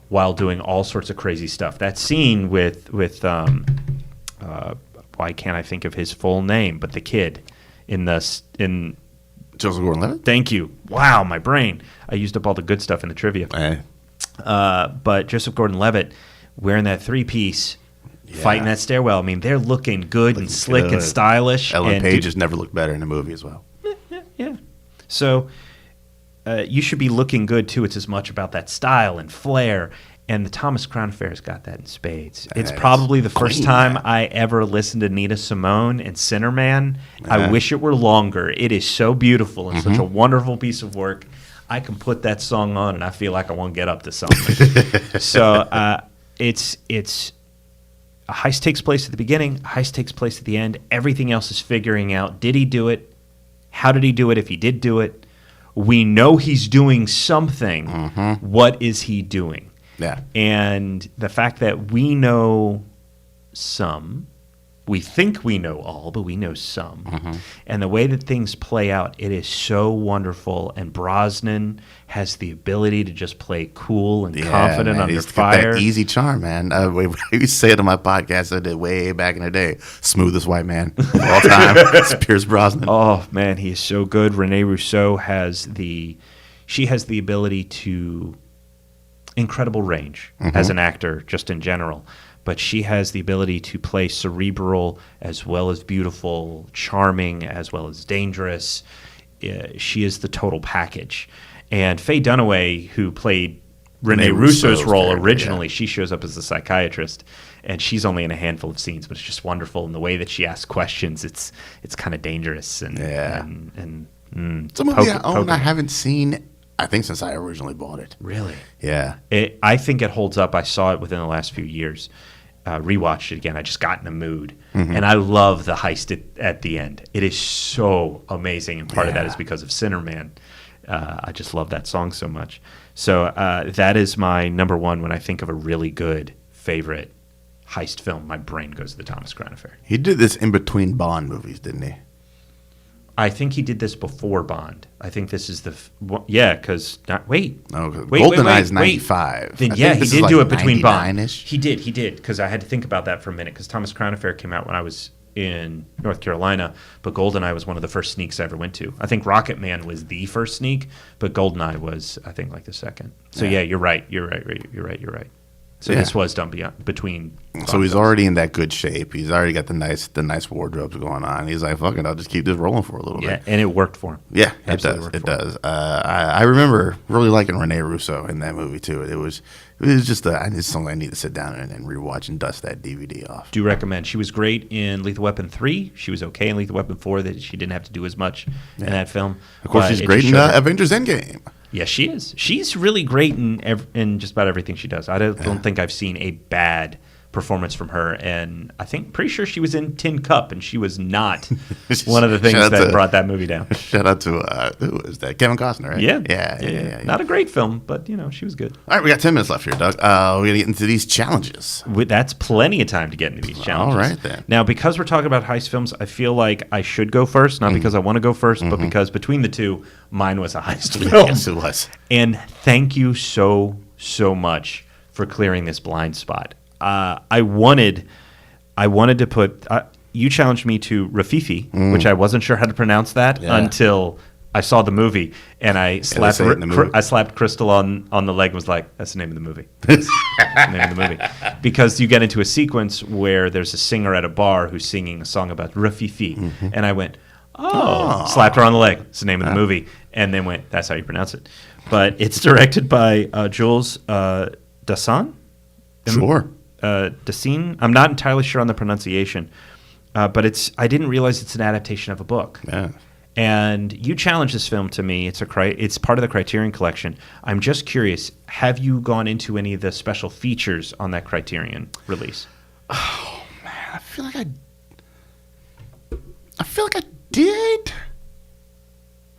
while doing all sorts of crazy stuff. That scene with why can't I think of his full name? But the kid in Joseph Gordon-Levitt. Thank you. Wow, my brain. I used up all the good stuff in the trivia. But Joseph Gordon-Levitt wearing that three-piece. Yeah. Fighting that stairwell. I mean, they're looking good and slick and stylish. Ellen Page has never looked better in a movie as well. Yeah. So you should be looking good, too. It's as much about that style and flair. And the Thomas Crown Affair's got that in spades. It's probably the first time I ever listened to Nina Simone and Sinner Man. I wish it were longer. It is so beautiful and such a wonderful piece of work. I can put that song on and I feel like I want to get up to something. So it's... A heist takes place at the beginning. A heist takes place at the end. Everything else is figuring out, did he do it? How did he do it if he did do it? We know he's doing something. Mm-hmm. What is he doing? Yeah. And the fact that we know some, we think we know all, but we know some. Mm-hmm. And the way that things play out, it is so wonderful. And Brosnan has the ability to just play cool and confident under fire. That easy charm, man. We used to say it on my podcast I did way back in the day. Smoothest white man of all time. It's Pierce Brosnan. Oh, man, he is so good. Rene Russo has the ability to incredible range as an actor, just in general. But she has the ability to play cerebral as well as beautiful, charming as well as dangerous. She is the total package. And Faye Dunaway, who played Rene Russo's role originally, she shows up as a psychiatrist, and she's only in a handful of scenes, but it's just wonderful. And the way that she asks questions, it's kind of dangerous. And it's a movie I own. I haven't seen, I think, since I originally bought it. Really? Yeah. I think it holds up. I saw it within the last few years. Rewatched it again. I just got in a mood. Mm-hmm. And I love the heist at the end. It is so amazing. And part of that is because of Sinner Man. I just love that song so much. So that is my number one when I think of a really good favorite heist film. My brain goes to the Thomas Crown Affair. He did this in between Bond movies, didn't he? I think he did this before Bond. I think this is because GoldenEye's 95. Then he did do it between Bond. He did because I had to think about that for a minute because Thomas Crown Affair came out when I was in North Carolina, but GoldenEye was one of the first sneaks I ever went to. I think Rocket Man was the first sneak, but GoldenEye was, I think, like the second. So yeah, you're right. So this was done between. So he's already in that good shape. He's already got the nice wardrobes going on. He's like, fuck it, I'll just keep this rolling for a little bit. Yeah, and it worked for him. Yeah, it does. It does. I remember really liking Rene Russo in that movie too. It was just something I need to sit down and rewatch and dust that DVD off. Do recommend. She was great in Lethal Weapon 3. She was okay in Lethal Weapon 4. That she didn't have to do as much in that film. Of course, she's great in Avengers Endgame. Yes, she is. She's really great in just about everything she does. I don't think I've seen a bad performance from her, and I think pretty sure she was in Tin Cup, and she was not one of the things that brought that movie down. Shout out to who is that? Kevin Costner, right? Yeah. Not a great film, but she was good. All right, we got 10 minutes left here, Doug. We're gonna get into these challenges. That's plenty of time to get into these challenges. All right then. Now, because we're talking about heist films, I feel like I should go first, not because I want to go first, but because between the two, mine was a heist film. Yes, it was. And thank you so much for clearing this blind spot. I wanted to put. You challenged me to Rafifi, which I wasn't sure how to pronounce that until I saw the movie, and I slapped Crystal on the leg and was like, "That's the name of the movie." That's the name of the movie, because you get into a sequence where there's a singer at a bar who's singing a song about Rafifi, and I went, "Oh!" Slapped her on the leg. It's the name of the movie, and then went, "That's how you pronounce it." But it's directed by Jules Dassin. Sure. Dassin. I'm not entirely sure on the pronunciation, but I didn't realize it's an adaptation of a book. Yeah. And you challenged this film to me. It's part of the Criterion Collection. I'm just curious, have you gone into any of the special features on that Criterion release? Oh man, I feel like I did.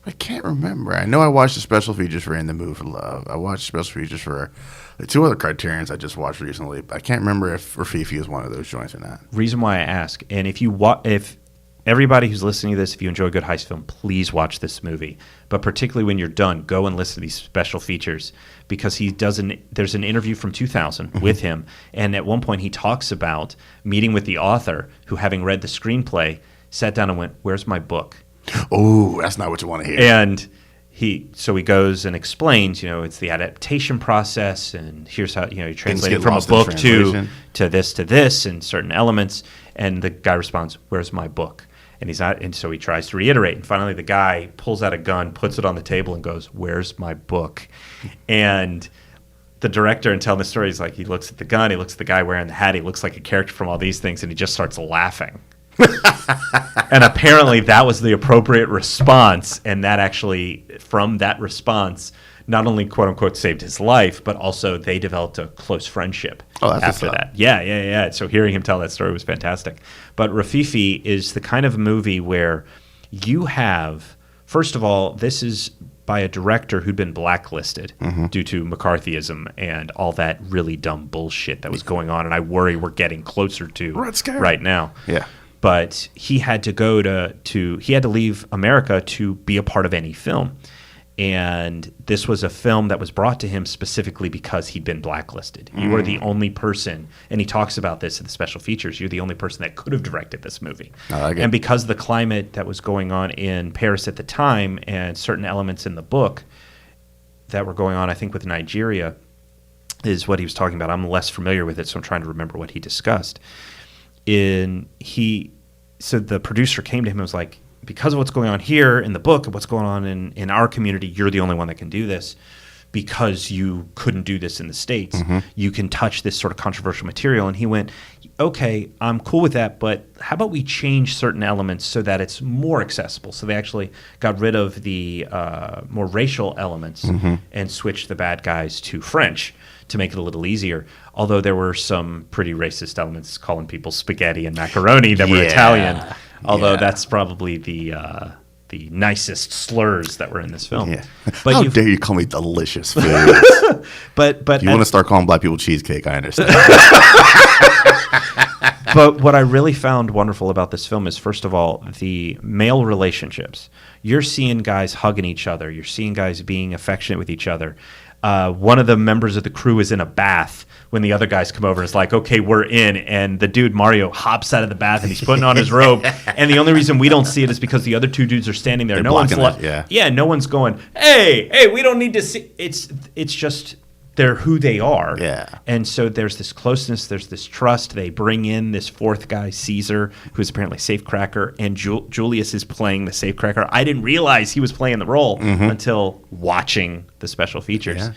I can't remember. I know I watched the special features for In the Mood for Love. I watched special features for the two other Criterions I just watched recently. I can't remember if Rafifi is one of those joints or not. Reason why I ask, and if everybody who's listening to this, if you enjoy a good heist film, please watch this movie. But particularly when you're done, go and listen to these special features, because there's an interview from 2000 with him, and at one point he talks about meeting with the author who, having read the screenplay, sat down and went, "Where's my book?" Oh, that's not what you want to hear. And he goes and explains, it's the adaptation process, and here's how, you translate it from a book to this and certain elements. And the guy responds, "Where's my book?" And he's not, and so he tries to reiterate. And finally the guy pulls out a gun, puts it on the table, and goes, "Where's my book?" And the director, in telling the story, he's like, he looks at the gun, he looks at the guy wearing the hat, he looks like a character from all these things, and he just starts laughing. And apparently that was the appropriate response, and that actually, from that response, not only quote unquote saved his life, but also they developed a close friendship after that. Yeah. So hearing him tell that story was fantastic. But Rafifi is the kind of movie where you have, first of all, this is by a director who'd been blacklisted due to McCarthyism and all that really dumb bullshit that was going on, and I worry we're getting closer to right now. Yeah. But he had to go he had to leave America to be a part of any film. And this was a film that was brought to him specifically because he'd been blacklisted. You were the only person, and he talks about this in the special features, you're the only person that could have directed this movie. And because of the climate that was going on in Paris at the time, and certain elements in the book that were going on, I think, with Nigeria, is what he was talking about. I'm less familiar with it, so I'm trying to remember what he discussed. So the producer came to him and was like, because of what's going on here in the book and what's going on in our community, you're the only one that can do this, because you couldn't do this in the States. You can touch this sort of controversial material. And he went, okay, I'm cool with that, but how about we change certain elements so that it's more accessible? So they actually got rid of the more racial elements and switched the bad guys to French to make it a little easier. Although there were some pretty racist elements, calling people spaghetti and macaroni that were Italian. Although that's probably the nicest slurs that were in this film. Yeah. But how dare you call me delicious food? but you want to start calling black people cheesecake, I understand. But what I really found wonderful about this film is, first of all, the male relationships. You're seeing guys hugging each other. You're seeing guys being affectionate with each other. one of the members of the crew is in a bath when the other guys come over and it's like, okay, we're in. And the dude, Mario, hops out of the bath and he's putting on his robe. And the only reason we don't see it is because the other two dudes are standing there. They're no one's blocking it, no one's going, hey, we don't need to see. It's just they're who they are. Yeah. And so there's this closeness, there's this trust. They bring in this fourth guy, Caesar, who's apparently safecracker, and Julius is playing the safecracker. I didn't realize he was playing the role until watching the special features. Yeah.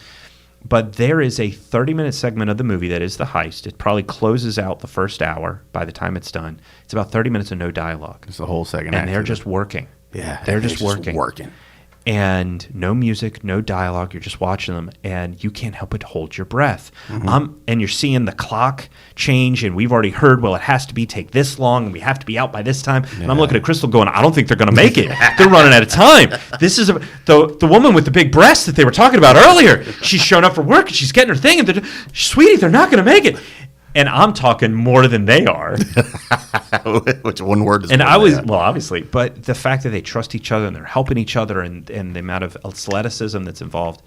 But there is a 30-minute segment of the movie that is the heist. It probably closes out the first hour by the time it's done. It's about 30 minutes of no dialogue. It's the whole second And act they're of it. just working. Yeah. They're just working. working. And no music, no dialogue. You're just watching them, and you can't help but hold your breath. And you're seeing the clock change, and we've already heard, well, it has to take this long, and we have to be out by this time. And I'm looking at Crystal going, I don't think they're going to make it. They're running out of time. This is the woman with the big breasts that they were talking about earlier. She's showing up for work, and she's getting her thing, and sweetie, they're not going to make it. And I'm talking more than they are. Which one word is and more I than was, that? well, obviously, but the fact that they trust each other and they're helping each other and the amount of athleticism that's involved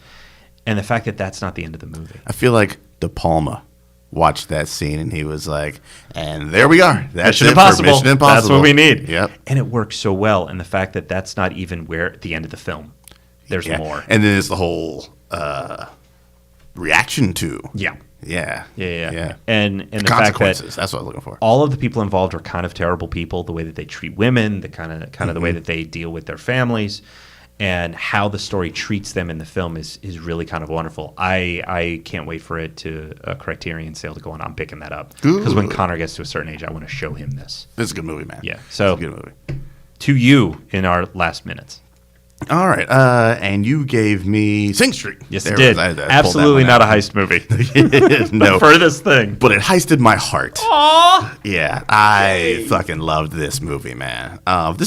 and the fact that that's not the end of the movie. I feel like De Palma watched that scene and he was like, and there we are. That's Mission it Impossible. for Mission Impossible. That's what we need. Yep. And it works so well. And the fact that that's not even where the end of the film. There's more. And then it's the whole reaction to. Yeah. Yeah. And the fact that consequences. That's what I was looking for. all of the people involved are kind of terrible people. The way that they treat women, the kind of the way that they deal with their families, and how the story treats them in the film is really kind of wonderful. I can't wait for it to a Criterion sale to go on. I'm picking that up because when Connor gets to a certain age, I want to show him this. It's a good movie, man. Yeah. So it's a good movie. To you in our last minutes. All right. And you gave me Sing Street. Yes, There it did. was- I pulled that Absolutely one not a out. heist movie. No. The furthest thing. But it heisted my heart. Aww. Yeah, I fucking loved this movie, man. The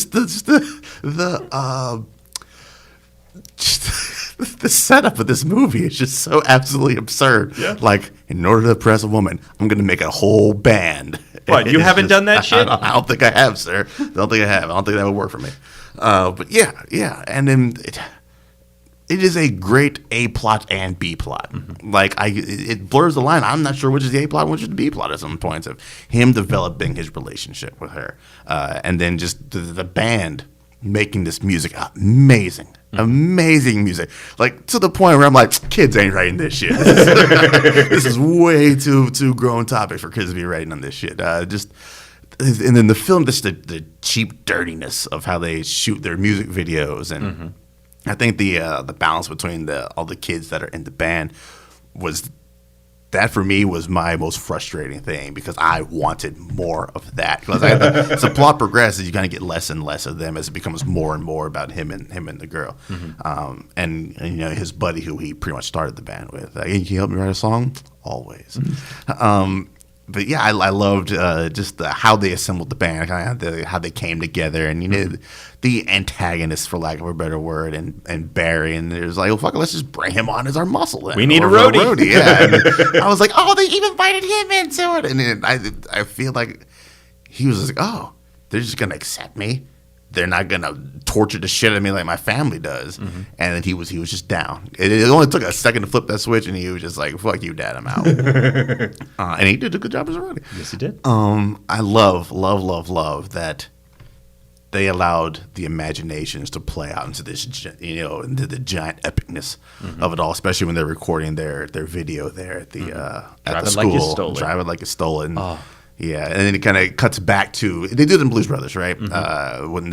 setup of this movie is just so absolutely absurd. Yeah. Like, in order to impress a woman, I'm going to make a whole band. What, you It's haven't done that shit? I don't think I have, sir. Don't think I have. I don't think that would work for me. But yeah. And then it is a great A plot and B plot. Like, it blurs the line. I'm not sure which is the A plot and which is the B plot at some points of him developing his relationship with her. And then just the band making this music amazing. Amazing music. Like, to the point where I'm like, kids ain't writing this shit. This is way too grown topic for kids to be writing on this shit. And then the film, just the cheap dirtiness of how they shoot their music videos, and I think the balance between all the kids that are in the band for me was my most frustrating thing because I wanted more of that. Because as the plot progresses, you kind of get less and less of them as it becomes more and more about him and the girl, and you know his buddy who he pretty much started the band with. Hey, can you help me write a song? Always. But yeah, I loved just how they assembled the band, how they came together, and you know the antagonist, for lack of a better word, and Barry, and it was like, well, fuck it, let's just bring him on as our muscle. Then. We need a Or roadie. Yeah, and I was like, oh, they even invited him into it, and then I feel like he was just like, oh, they're just gonna accept me. They're not gonna torture the shit out of me like my family does. And then he was just down. It only took a second to flip that switch, and he was just like, "Fuck you, Dad, I'm out." And he did a good job as a roadie. Yes, he did. I love that they allowed the imaginations to play out into this, into the giant epicness of it all, especially when they're recording their video there at the Drive the It Like You school. Stole It. Drive It Like It's Stolen. Oh. Yeah, and then it kind of cuts back to, they do it in Blues Brothers, right? When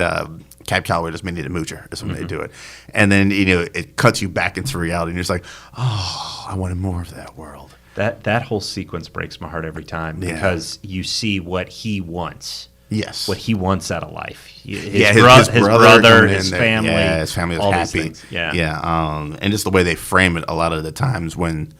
Cab Calloway just made it a moocher is when they do it. And then, it cuts you back into reality, and you're just like, oh, I wanted more of that world. That whole sequence breaks my heart every time because you see what he wants. Yes. What he wants out of life. His brother, his family. Yeah, his family was all these happy. things. Yeah. Yeah. And just the way they frame it a lot of the times when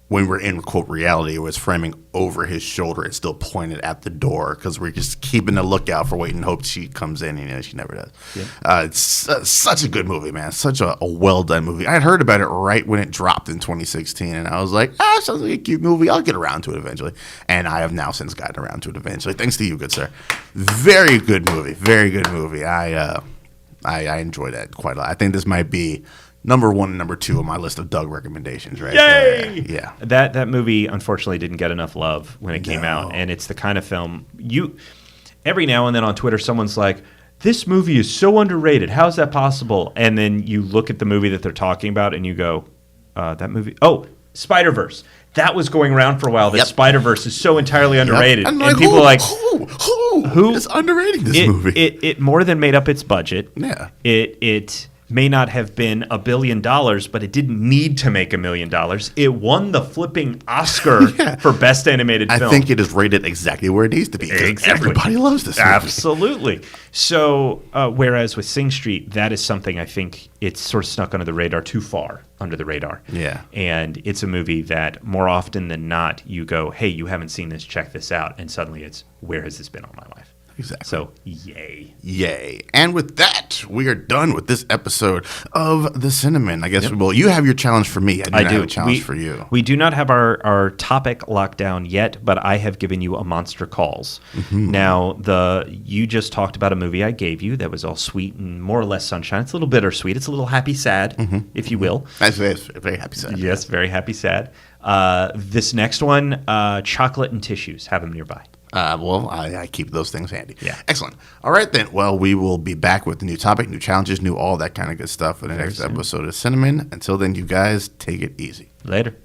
we're in, quote, reality, it was framing over his shoulder and still pointed at the door because we're just keeping a lookout for waiting and hope she comes in. She never does. Yeah. It's such a good movie, man. Such a well-done movie. I had heard about it right when it dropped in 2016, and I was like, sounds like a cute movie. I'll get around to it eventually. And I have now since gotten around to it eventually. Thanks to you, good sir. Very good movie. Very good movie. I enjoyed that quite a lot. I think this might be number 1 and number 2 on my list of Doug recommendations, right? Yay! There. Yeah. That movie unfortunately didn't get enough love when it came out, and it's the kind of film every now and then on Twitter someone's like, this movie is so underrated. How is that possible? And then you look at the movie that they're talking about and you go, that movie, Spider-Verse. That was going around for a while. That Spider-Verse is so entirely underrated, and people are like, who is underrating this movie? It more than made up its budget. Yeah, it may not have been $1 billion, but it didn't need to make $1 million. It won the flipping Oscar for Best Animated Film. I think it is rated exactly where it needs to be. Exactly. Everybody loves this movie. Absolutely. So, whereas with Sing Street, that is something I think it's sort of snuck under the radar too far under the radar. Yeah. And it's a movie that more often than not, you go, hey, you haven't seen this, check this out. And suddenly it's, where has this been all my life? Exactly. So, yay. Yay. And with that, we are done with this episode of The Cinnamon. I guess, well, you have your challenge for me. I do have a challenge for you. We do not have our topic locked down yet, but I have given you a Monster Calls. Mm-hmm. Now, you just talked about a movie I gave you that was all sweet and more or less sunshine. It's a little bittersweet. It's a little happy sad, if you will. That's very happy sad. Yes, very happy sad. This next one, chocolate and tissues. Have them nearby. Well, I keep those things handy. Yeah. Excellent. All right, then. Well, we will be back with a new topic, new challenges, new all that kind of good stuff in the next episode of Cinnamon. Until then, you guys take it easy. Later.